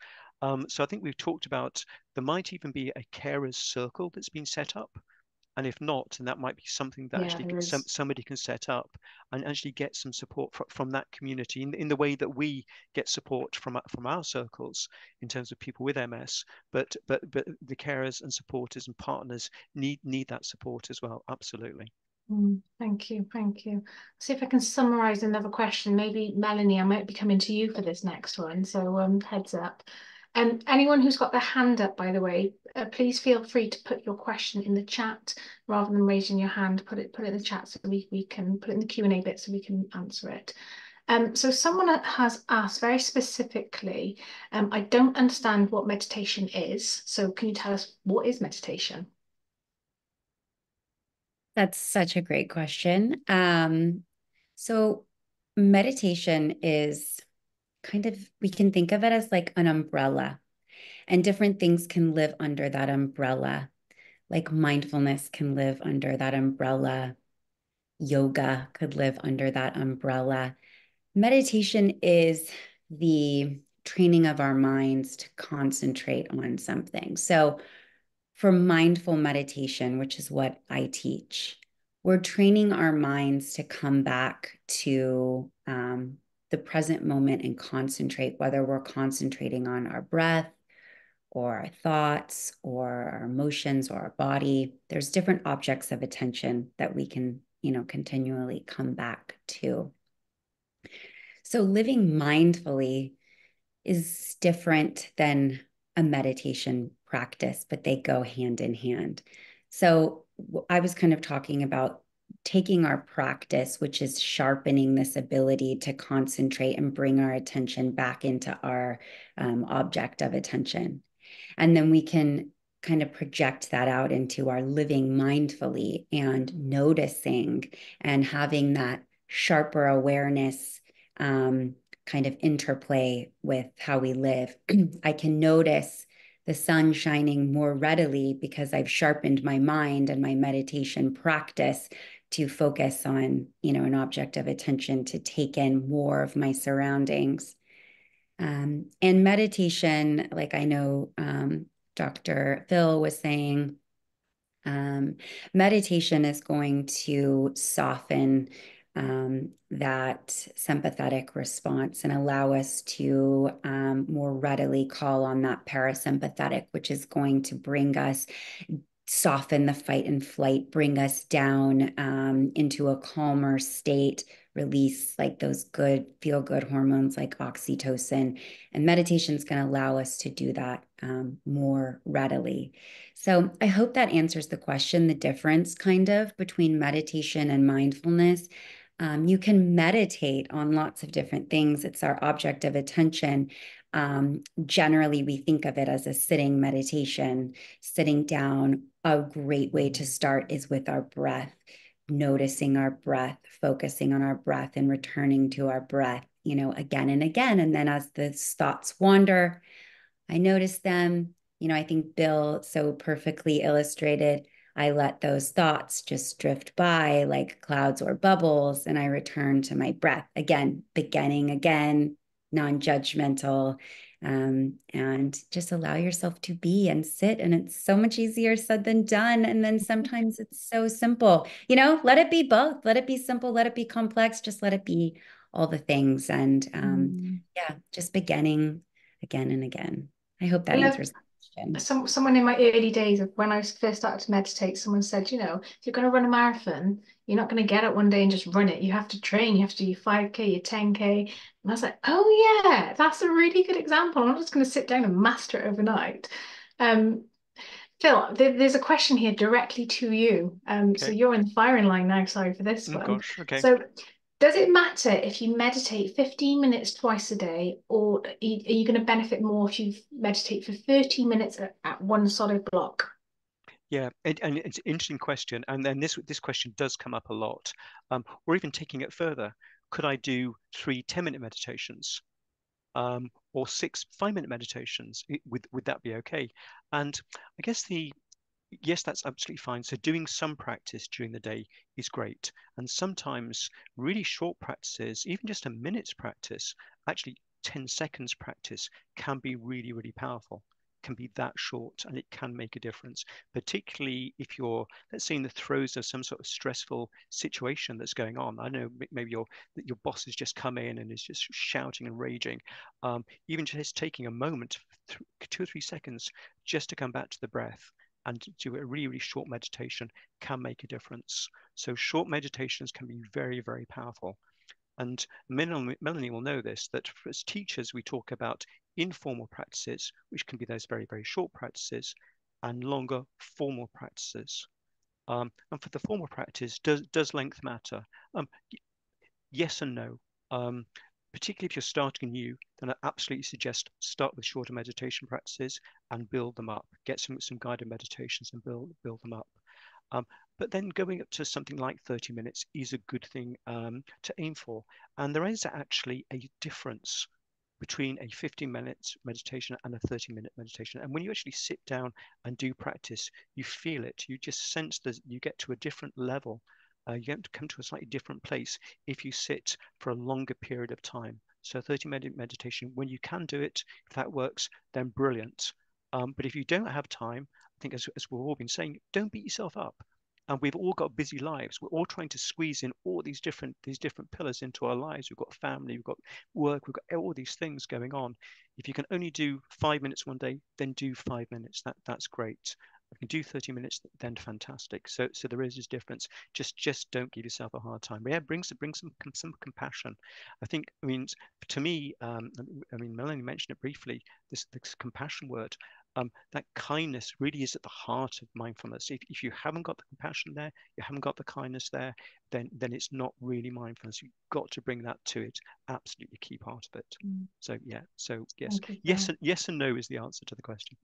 So I think we've talked about there might even be a carers circle that's been set up. And if not, then that might be something that Yeah, actually there is. somebody can set up and actually get some support from that community in the way that we get support from our circles in terms of people with MS. But the carers and supporters and partners need that support as well. Absolutely. Thank you. Thank you. See if I can summarize another question. Maybe Melanie, I might be coming to you for this next one. So heads up. And anyone who's got their hand up, by the way, please feel free to put your question in the chat rather than raising your hand. Put it in the chat so we can put it in the Q&A bit so we can answer it. So someone has asked very specifically, I don't understand what meditation is. So can you tell us what is meditation? That's such a great question. So meditation is kind of, we can think of it as like an umbrella, and different things can live under that umbrella. Like mindfulness can live under that umbrella. Yoga could live under that umbrella. Meditation is the training of our minds to concentrate on something. So, for mindful meditation, which is what I teach, we're training our minds to come back to the present moment and concentrate, whether we're concentrating on our breath or our thoughts or our emotions or our body. There's different objects of attention that we can, continually come back to. So living mindfully is different than a meditation practice, but they go hand in hand. So I was kind of talking about taking our practice, which is sharpening this ability to concentrate and bring our attention back into our object of attention. And then we can kind of project that out into our living mindfully and noticing and having that sharper awareness kind of interplay with how we live. I can notice the sun shining more readily because I've sharpened my mind and my meditation practice to focus on, an object of attention, to take in more of my surroundings. And meditation, like I know Dr. Phil was saying, meditation is going to soften that sympathetic response and allow us to more readily call on that parasympathetic, which is going to bring us, soften the fight and flight, bring us down into a calmer state, release like those good, feel good hormones like oxytocin. And meditation is going to allow us to do that more readily. So I hope that answers the question, the difference kind of between meditation and mindfulness. You can meditate on lots of different things. It's our object of attention. Generally, we think of it as a sitting meditation, sitting down. A great way to start is with our breath, noticing our breath, focusing on our breath and returning to our breath, again and again. And then as the thoughts wander, I notice them. I think Bill so perfectly illustrated. I let those thoughts just drift by like clouds or bubbles, and I return to my breath again, beginning again, non-judgmental, and just allow yourself to be and sit. And it's so much easier said than done. And then sometimes it's so simple, let it be both. Let it be simple. Let it be complex. Just let it be all the things. And yeah, just beginning again and again. I hope that answers the question. Someone in my early days of when I first started to meditate, someone said, if you're going to run a marathon, you're not going to get up one day and just run it. You have to train. You have to do your 5K, your 10K. And I was like, oh yeah, that's a really good example. I'm not just going to sit down and master it overnight. Phil, there's a question here directly to you. So Okay. you're in the firing line now. Sorry for this one. Gosh, okay. So does it matter if you meditate 15 minutes twice a day, or are you going to benefit more if you meditate for 30 minutes at one solid block? Yeah, and it's an interesting question. And then this question does come up a lot. Or even taking it further, could I do 3 10-minute meditations? Or 6 5-minute meditations? Would that be okay? And I guess yes, that's absolutely fine. So doing some practice during the day is great. And sometimes really short practices, even just a minute's practice, actually 10 seconds practice can be really, really powerful, can be that short, and it can make a difference, particularly if you're, let's say, in the throes of some sort of stressful situation that's going on. I know maybe your boss has just come in and is just shouting and raging. Even just taking a moment, 2 or 3 seconds, just to come back to the breath and do a really, really short meditation can make a difference. So short meditations can be very, very powerful. And Melanie will know this, that as teachers, we talk about informal practices, which can be those very, very short practices, and longer formal practices. And for the formal practice, does length matter? Yes and no. Particularly if you're starting new, then I absolutely suggest start with shorter meditation practices and build them up. Get some guided meditations and build them up. But then going up to something like 30 minutes is a good thing to aim for. And there is actually a difference between a 15-minute meditation and a 30-minute meditation. And when you actually sit down and do practice, you feel it. You just sense that you get to a different level. You get to come to a slightly different place if you sit for a longer period of time. So 30-minute meditation, when you can do it, if that works, then brilliant. But if you don't have time, I think as we've all been saying, don't beat yourself up. And we've all got busy lives. We're all trying to squeeze in all these different pillars into our lives. We've got family, we've got work, we've got all these things going on. If you can only do 5 minutes one day, then do 5 minutes. That's great. If you can do 30 minutes, then fantastic. So there is this difference. Just don't give yourself a hard time. But yeah, bring some compassion. I think, I mean, to me, I mean, Melanie mentioned it briefly, this compassion word. That kindness really is at the heart of mindfulness. If you haven't got the compassion there, you haven't got the kindness there, then it's not really mindfulness. You've got to bring that to it. Absolutely key part of it. So yeah. So yes and no is the answer to the question.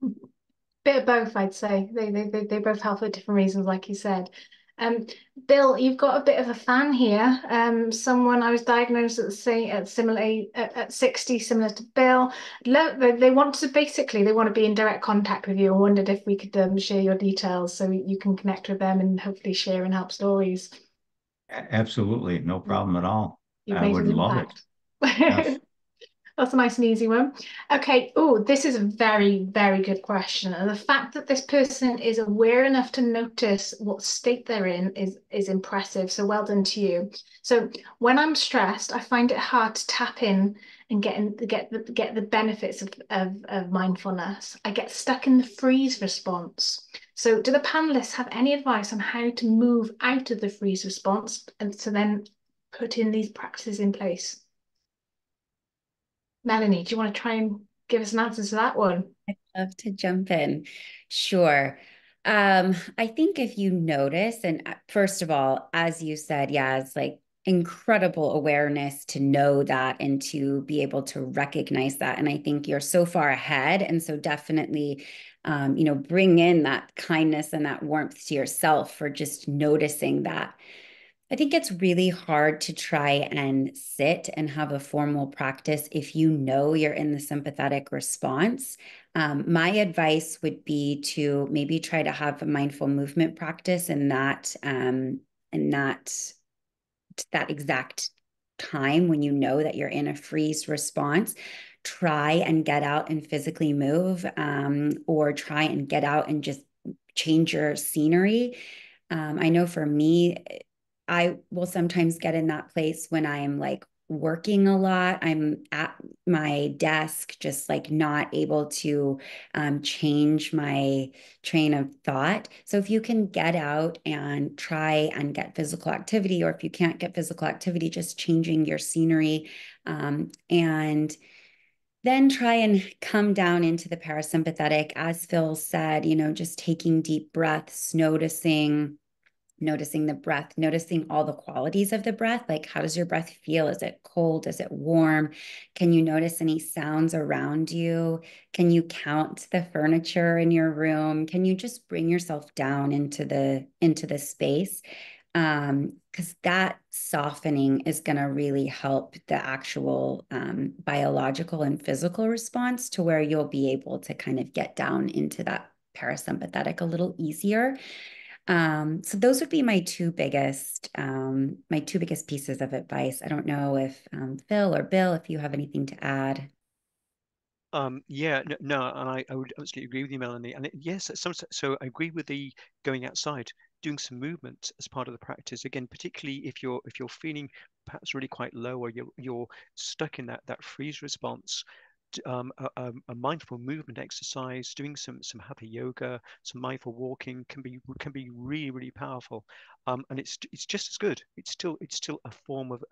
Bit of both, I'd say. They both help for different reasons, like you said. Bill, you've got a bit of a fan here. Someone I was diagnosed at 60, similar to Bill. They want to be in direct contact with you. I wondered if we could share your details so you can connect with them and hopefully share and help stories. Absolutely, no problem at all. You've I made would an love it. impact. Yes. That's a nice and easy one. Okay. Oh, this is a very, very good question. And the fact that this person is aware enough to notice what state they're in is impressive. So well done to you. So when I'm stressed, I find it hard to tap in and get the benefits of mindfulness. I get stuck in the freeze response. So do the panelists have any advice on how to move out of the freeze response and to then put in these practices in place? Melanie, do you want to try and give us an answer to that one? I'd love to jump in. Sure. I think if you notice, and first of all, as you said, yeah, it's like incredible awareness to know that and to be able to recognize that. And I think you're so far ahead. And so definitely, bring in that kindness and that warmth to yourself for just noticing that. I think it's really hard to try and sit and have a formal practice if you know you're in the sympathetic response. My advice would be to maybe try to have a mindful movement practice in that exact time when you know that you're in a freeze response. Try and get out and physically move, or try and get out and just change your scenery. I know for me, I will sometimes get in that place when I'm like working a lot. I'm at my desk, just like not able to change my train of thought. So if you can get out and try and get physical activity, or if you can't get physical activity, just changing your scenery, and then try and come down into the parasympathetic, as Phil said, just taking deep breaths, noticing the breath, noticing all the qualities of the breath. Like, how does your breath feel? Is it cold? Is it warm? Can you notice any sounds around you? Can you count the furniture in your room? Can you just bring yourself down into the space? Because that softening is going to really help the actual biological and physical response to where you'll be able to kind of get down into that parasympathetic a little easier. So those would be my two biggest pieces of advice. I don't know if Phil or Bill, if you have anything to add. Yeah, no, and I would absolutely agree with you, Melanie. And yes, so I agree with the going outside, doing some movement as part of the practice. Again, particularly if you're feeling perhaps really quite low, or you're stuck in that freeze response. A mindful movement exercise, doing some hatha yoga, some mindful walking can be really powerful, and it's just as good. It's still a form of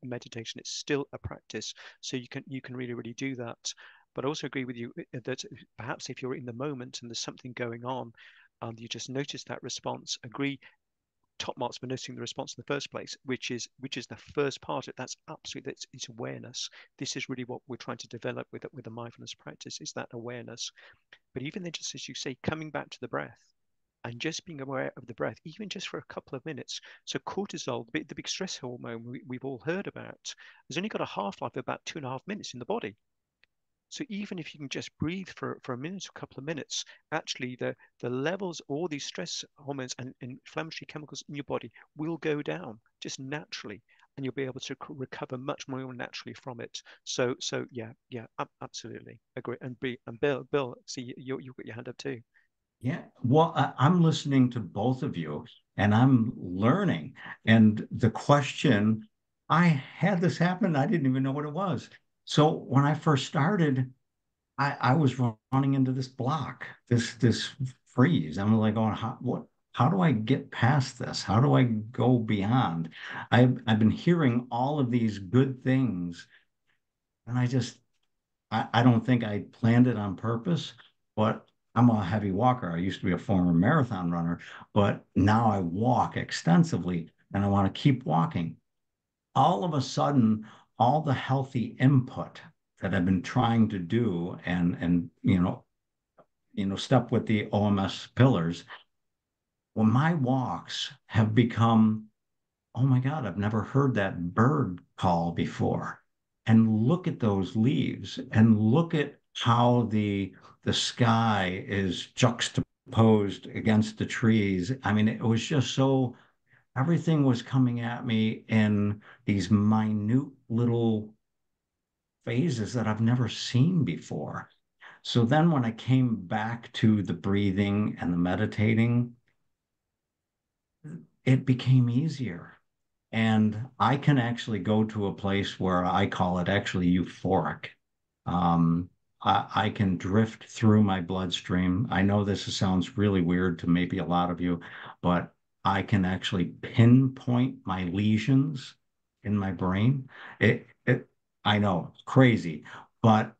meditation. It's still a practice, so you can really do that. But I also agree with you that perhaps if you're in the moment and there's something going on, you just notice that response. Agree, top marks for noticing the response in the first place, which is the first part of it. That's absolutely, it's awareness. This is really what we're trying to develop with the mindfulness practice, is that awareness. But even then, just as you say, coming back to the breath and just being aware of the breath, even just for a couple of minutes. So cortisol, the big stress hormone we've all heard about, has only got a half-life of about 2.5 minutes in the body. So even if you can just breathe for a minute or a couple of minutes, actually the levels, all these stress hormones and inflammatory chemicals in your body will go down just naturally, and you'll be able to recover much more naturally from it. So yeah, absolutely agree. And Bill, see you've got your hand up too. Yeah, well, I'm listening to both of you and I'm learning. And the question, I had this happen, I didn't even know what it was. So when I first started, I was running into this block, this freeze. I'm like, going, how do I get past this? How do I go beyond? I've been hearing all of these good things, and I don't think I planned it on purpose, but I'm a heavy walker. I used to be a former marathon runner, but now I walk extensively and I want to keep walking. All of a sudden, all the healthy input that I've been trying to do and step with the OMS pillars, well, my walks have become, oh my God, I've never heard that bird call before. And look at those leaves and look at how the sky is juxtaposed against the trees. I mean, it was just so everything was coming at me in these minute little phases that I've never seen before. So then when I came back to the breathing and the meditating, it became easier. And I can actually go to a place where I call it actually euphoric. I can drift through my bloodstream. I know this sounds really weird to maybe a lot of you, but I can actually pinpoint my lesions in my brain. I know, crazy, but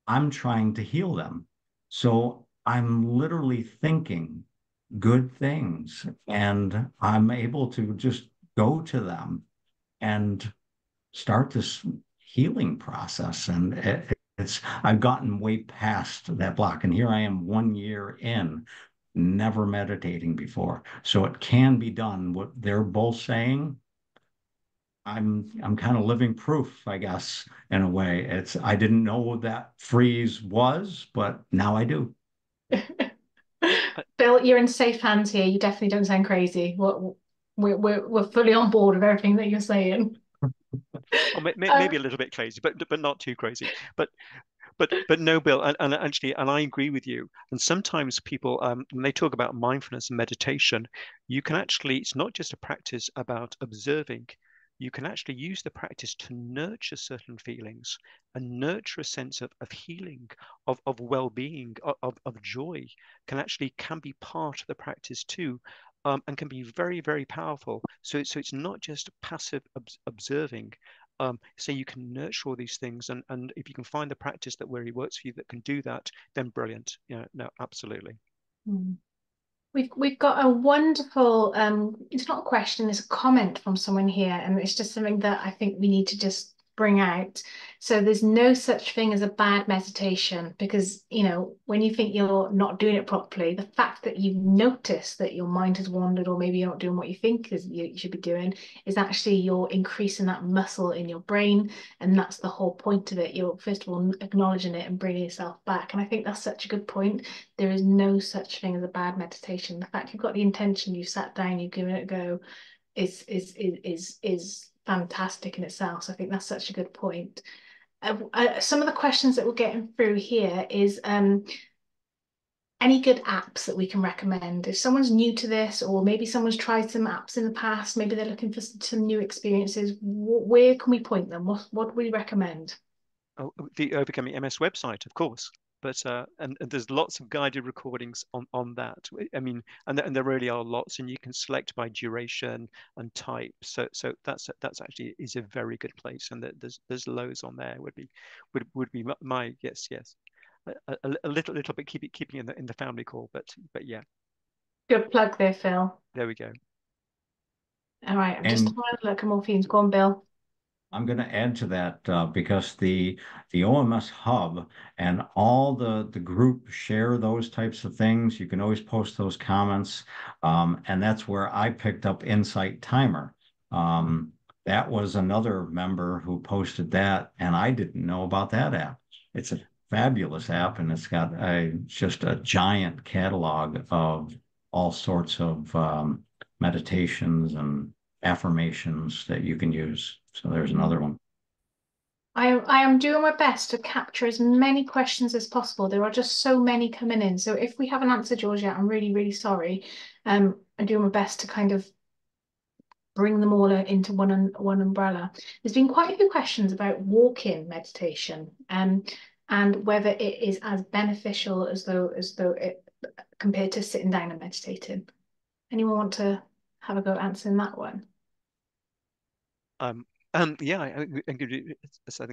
I'm trying to heal them. So I'm literally thinking good things and I'm able to just go to them and start this healing process. And I've gotten way past that block. And here I am 1 year in, never meditating before. So it can be done. What they're both saying, I'm kind of living proof, I guess, in a way. I didn't know what that freeze was, but now I do. Bill, you're in safe hands here. You definitely don't sound crazy. We're fully on board with everything that you're saying. Or maybe a little bit crazy, but not too crazy. But no, Bill, and actually, and I agree with you. And sometimes people, when they talk about mindfulness and meditation, you can actually, it's not just a practice about observing. You can actually use the practice to nurture certain feelings and nurture a sense of healing, of well-being, of joy, can be part of the practice too. And can be very, very powerful. So it's not just passive observing, so you can nurture all these things, and if you can find the practice that really works for you that can do that, then brilliant. Yeah, no, absolutely. Mm. We've got a wonderful it's not a question, it's a comment from someone here, and it's just something that I think we need to just bring out. So there's no such thing as a bad meditation, because when you think you're not doing it properly, the fact that you notice that your mind has wandered, or maybe you're not doing what you think is you should be doing, is actually you're increasing that muscle in your brain, and that's the whole point of it. You're first of all acknowledging it and bringing yourself back, and I think that's such a good point. There is no such thing as a bad meditation. The fact you've got the intention, you sat down, you've given it a go, is fantastic in itself. So I think that's such a good point. Some of the questions that we're getting through here is any good apps that we can recommend. If someone's new to this, or maybe someone's tried some apps in the past, maybe they're looking for some new experiences, where can we point them? What do we recommend? Oh, the Overcoming MS website, of course. But and there's lots of guided recordings on that. I mean, and there really are lots, and you can select by duration and type. So that's actually is a very good place, and there's loads on there. Would be my yes. A little bit keeping in the family call, but yeah, Good plug there, Phil. there we go. All right, I'm just And having a look at morphemes. Go on, Bill. I'm going to add to that because the OMS hub and all the group share those types of things. You can always post those comments, and that's where I picked up Insight Timer. That was another member who posted that, and I didn't know about that app. It's a fabulous app, and it's got just a giant catalog of all sorts of meditations and affirmations that you can use. So there's another one. I am doing my best to capture as many questions as possible. There are just so many coming in. So if we haven't answered yours yet, I'm really, really sorry. I'm doing my best to kind of bring them all into one umbrella. There's been quite a few questions about walking meditation, and whether it is as beneficial as though it compared to sitting down and meditating. Anyone want to have a go at answering that one? Yeah, I think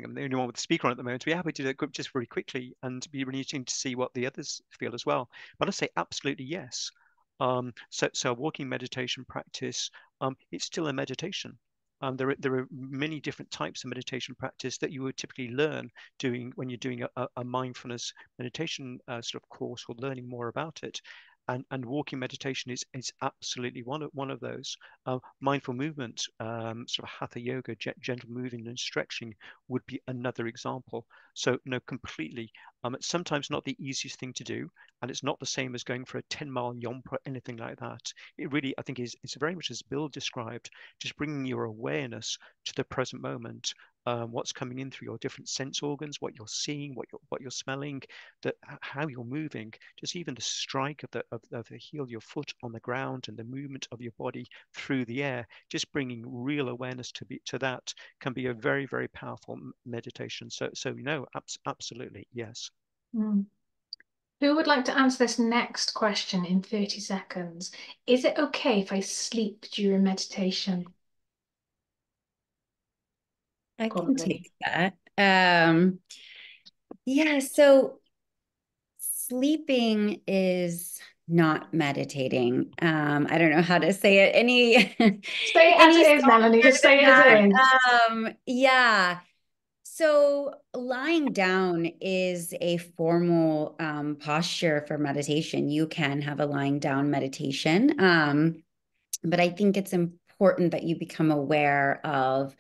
I'm the only one with the speaker on at the moment. We're happy to do it just very quickly and be really interesting to see what the others feel as well. But I say absolutely yes. So walking meditation practice, it's still a meditation. There are many different types of meditation practice that you would typically learn doing when you're doing a mindfulness meditation sort of course or learning more about it. And walking meditation is absolutely one of those. Mindful movement, sort of hatha yoga, gentle moving and stretching would be another example. So no, completely. It's sometimes not the easiest thing to do, and it's not the same as going for a 10-mile yompa or anything like that. It really, I think, it's very much as Bill described, just bringing your awareness to the present moment. What's coming in through your different sense organs, what you're seeing, what you're smelling, how you're moving, just even the strike of the heel of your foot on the ground and the movement of your body through the air, just bringing real awareness to that can be a very, very powerful meditation. So no, absolutely, yes. Mm. Who would like to answer this next question in 30 seconds? Is it okay if I sleep during meditation? I Go on, can Melanie. take that. Yeah, so sleeping is not meditating. I don't know how to say it any Say it as any it is, Melanie. softer Just say than it as that. it is. Yeah. So lying down is a formal posture for meditation. You can have a lying down meditation, but I think it's important that you become aware of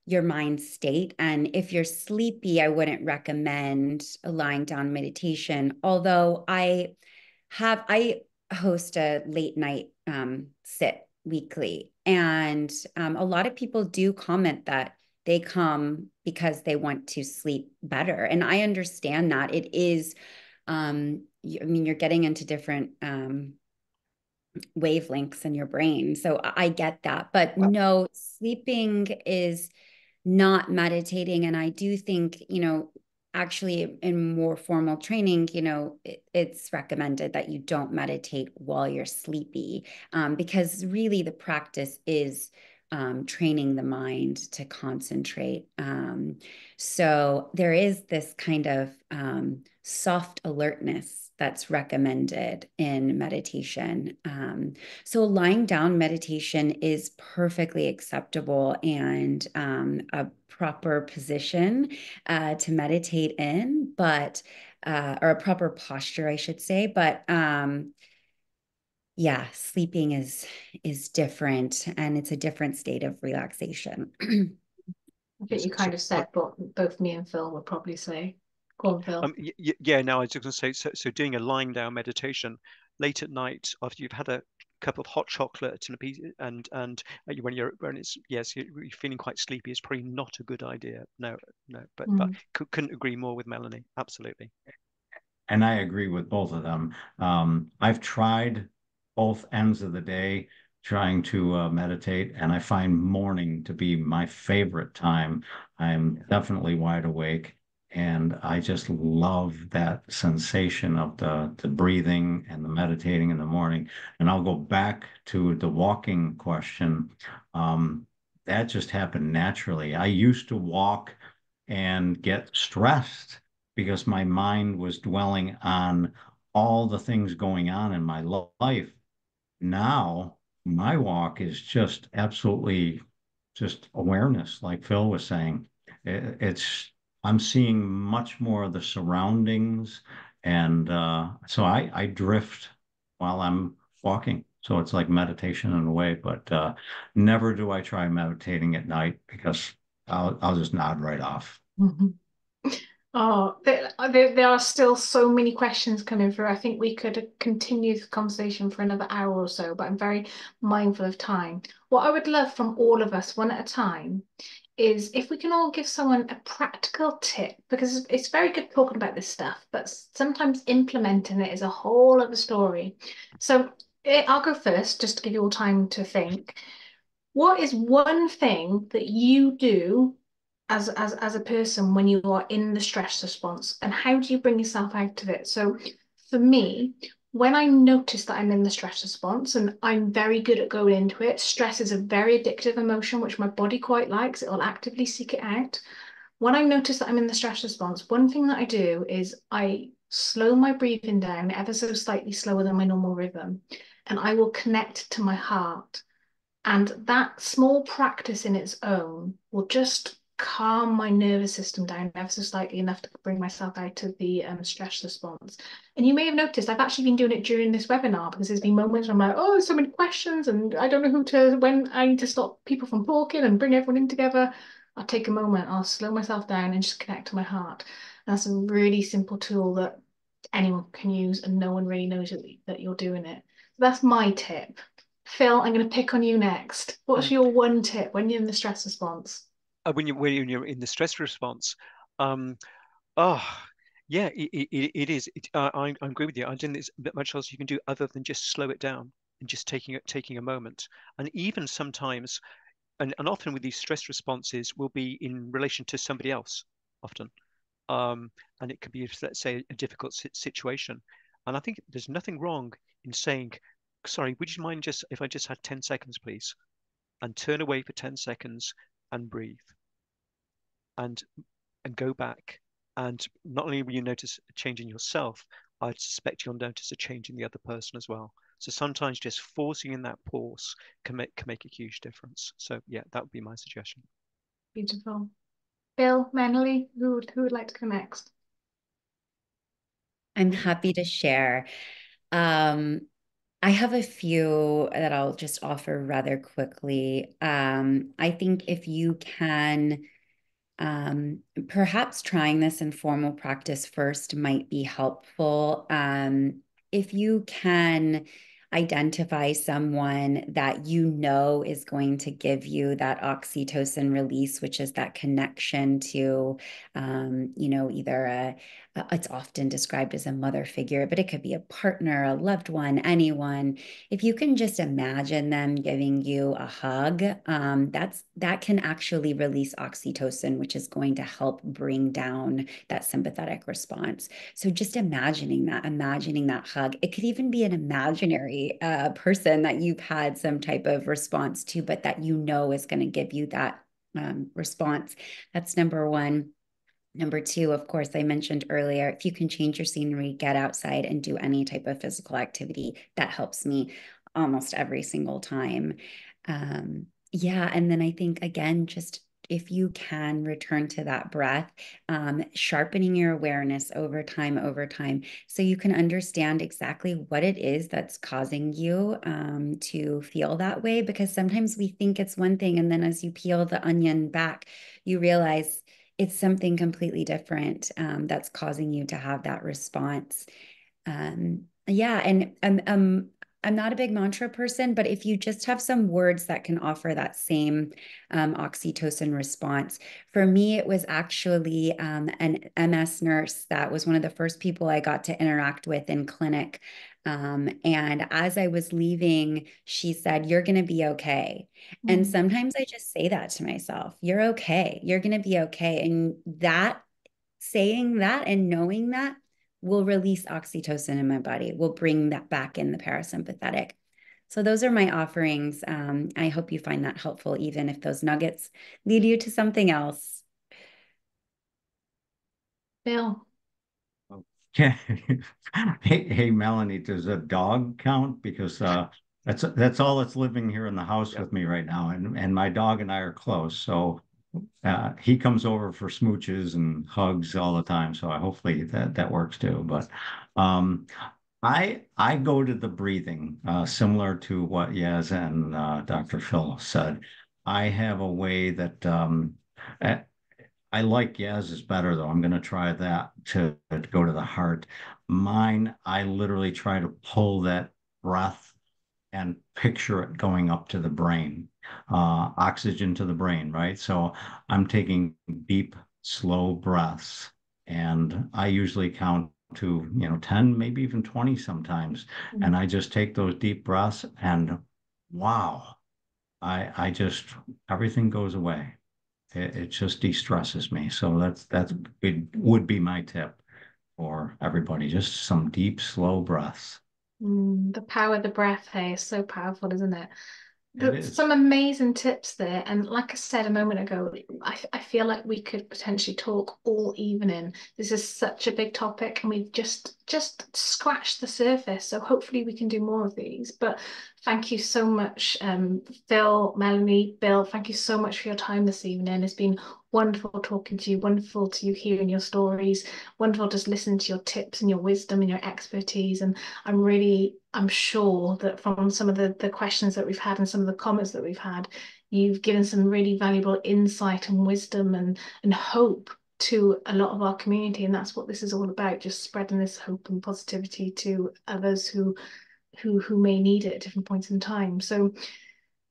your mind state. And if you're sleepy, I wouldn't recommend a lying down meditation. Although I host a late night sit weekly, and a lot of people do comment that they come because they want to sleep better. And I understand that it is, I mean, you're getting into different wavelengths in your brain. So I get that. But no, sleeping is not meditating. And I do think, actually in more formal training, it's recommended that you don't meditate while you're sleepy, because really the practice is training the mind to concentrate. So there is this kind of soft alertness that's recommended in meditation. So lying down meditation is perfectly acceptable and a proper position to meditate in, but or a proper posture, I should say. But yeah, sleeping is different, and it's a different state of relaxation. I think you kind of said what both me and Phil would probably say. Go on, Phil. Yeah, no, I was just going to say, so doing a lying down meditation late at night after you've had a cup of hot chocolate and a piece, and when it's yes, you're feeling quite sleepy, is probably not a good idea. No, but couldn't agree more with Melanie. Absolutely. And I agree with both of them. I've tried both ends of the day trying to meditate, and I find morning to be my favorite time. I'm definitely wide awake, and I just love that sensation of the breathing and the meditating in the morning. And I'll go back to the walking question. That just happened naturally. I used to walk and get stressed because my mind was dwelling on all the things going on in my life. Now, my walk is just absolutely just awareness, like Phil was saying. It's I'm seeing much more of the surroundings, and so I drift while I'm walking. So it's like meditation in a way, but never do I try meditating at night because I'll just nod right off. Mhm. Oh, there are still so many questions coming through. I think we could continue the conversation for another hour or so, but I'm very mindful of time. What I would love from all of us, one at a time, is if we can all give someone a practical tip, because it's very good talking about this stuff, but sometimes implementing it is a whole other story. So I'll go first, just to give you all time to think. What is one thing that you do as a person when you are in the stress response, and how do you bring yourself out of it? So for me, when I notice that I'm in the stress response, and I'm very good at going into it, stress is a very addictive emotion, which my body quite likes. It will actively seek it out. When I notice that I'm in the stress response, one thing that I do is I slow my breathing down ever so slightly slower than my normal rhythm, and I will connect to my heart. And that small practice in its own will just calm my nervous system down ever so slightly enough to bring myself out of the stress response. And you may have noticed I've actually been doing it during this webinar because there's been moments where I'm like, oh, so many questions, and I don't know when I need to stop people from talking and bring everyone in together. I'll take a moment, I'll slow myself down and just connect to my heart. And that's a really simple tool that anyone can use, and no one really knows that you're doing it. So that's my tip. Phil, I'm going to pick on you next. What's Mm. your one tip when you're in the stress response? When you're in the stress response, um, oh, yeah, it is. I agree with you. I don't think there's a bit much else you can do other than just slow it down and just taking a moment. And even sometimes, and often with these stress responses, will be in relation to somebody else. Often, um, and it could be, let's say, a difficult situation. And I think there's nothing wrong in saying, "Sorry, would you mind just if I just had 10 seconds, please?" And turn away for 10 seconds and breathe and go back. And not only will you notice a change in yourself, I suspect you'll notice a change in the other person as well. So sometimes just forcing in that pause can make a huge difference. So yeah, that would be my suggestion. Beautiful. Phil, Melanie, who would like to go next? I'm happy to share. Um, I have a few that I'll just offer rather quickly. I think if you can, perhaps trying this in formal practice first might be helpful. If you can identify someone that you know is going to give you that oxytocin release, which is that connection to, either it's often described as a mother figure, but it could be a partner, a loved one, anyone. If you can just imagine them giving you a hug, that can actually release oxytocin, which is going to help bring down that sympathetic response. So just imagining that hug. It could even be an imaginary person that you've had some type of response to, but that you know is going to give you that response. That's number one. Number two, of course, I mentioned earlier, if you can change your scenery, get outside and do any type of physical activity, that helps me almost every single time. Yeah. And then I think, again, just if you can return to that breath, sharpening your awareness over time, so you can understand exactly what it is that's causing you to feel that way. Because sometimes we think it's one thing, and then as you peel the onion back, you realize it's something completely different that's causing you to have that response. Yeah, and I'm not a big mantra person, but if you just have some words that can offer that same oxytocin response, for me, it was actually an MS nurse that was one of the first people I got to interact with in clinic. And as I was leaving, she said, "You're going to be okay." And Mm. sometimes I just say that to myself, "You're okay. You're going to be okay." And that saying that and knowing that will release oxytocin in my body, will bring that back in the parasympathetic. So those are my offerings. I hope you find that helpful, even if those nuggets lead you to something else. Phil. Okay. Hey, Melanie, does a dog count? Because that's all that's living here in the house Yeah. with me right now, and my dog and I are close, so he comes over for smooches and hugs all the time. So hopefully that works too. But um, I go to the breathing, similar to what Yaz and Dr. Phil said. I have a way that I, I like Yaz's better though. I'm going to try that to go to the heart. Mine, I literally try to pull that breath and picture it going up to the brain, oxygen to the brain, right? So I'm taking deep, slow breaths, and I usually count to, 10, maybe even 20 sometimes. And I just take those deep breaths and wow, I just, everything goes away. It just de-stresses me. So it would be my tip for everybody, just some deep, slow breaths. The power of the breath here is so powerful, isn't it? It There's is. some amazing tips there. And like I said a moment ago, I feel like we could potentially talk all evening. This is such a big topic and we've just scratched the surface. So hopefully we can do more of these. But thank you so much, Phil, Melanie, Bill. Thank you so much for your time this evening. It's been wonderful talking to you, wonderful to you hearing your stories, wonderful just listening to your tips and your wisdom and your expertise. And I'm sure that from some of the questions that we've had and some of the comments that we've had, you've given some really valuable insight and wisdom and hope to a lot of our community. And that's what this is all about, just spreading this hope and positivity to others who may need it at different points in time. So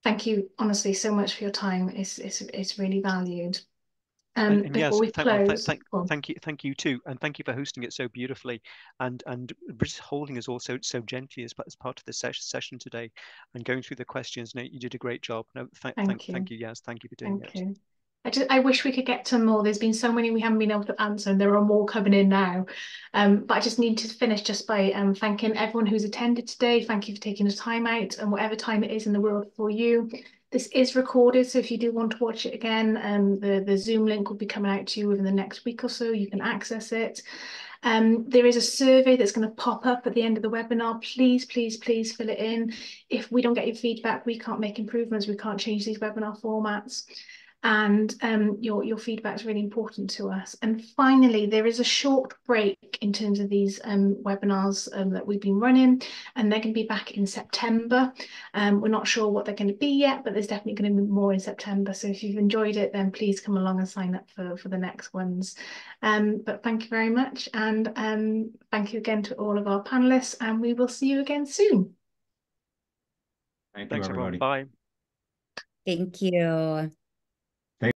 thank you honestly so much for your time. It's really valued. And Before yes, we close, well, thank you too, and thank you for hosting it so beautifully, and just holding us also so gently as part of the session today, and going through the questions. No, you did a great job. No, thank you. thank you. Yes, thank you for doing Thank it. you. I wish we could get to more. There's been so many we haven't been able to answer, and there are more coming in now. But I just need to finish just by thanking everyone who's attended today. Thank you for taking the time out and whatever time it is in the world for you. This is recorded, so if you do want to watch it again, the Zoom link will be coming out to you within the next week or so. You can access it. There is a survey that's going to pop up at the end of the webinar. Please, please, please fill it in. If we don't get your feedback, we can't make improvements. We can't change these webinar formats. And your feedback is really important to us. And finally, there is a short break in terms of these webinars that we've been running, and they're going to be back in September. We're not sure what they're going to be yet, but there's definitely going to be more in September. So if you've enjoyed it, then please come along and sign up for the next ones. But thank you very much, and thank you again to all of our panelists, and we will see you again soon. Thank you, Thanks, everyone. everybody. Bye. Thank you.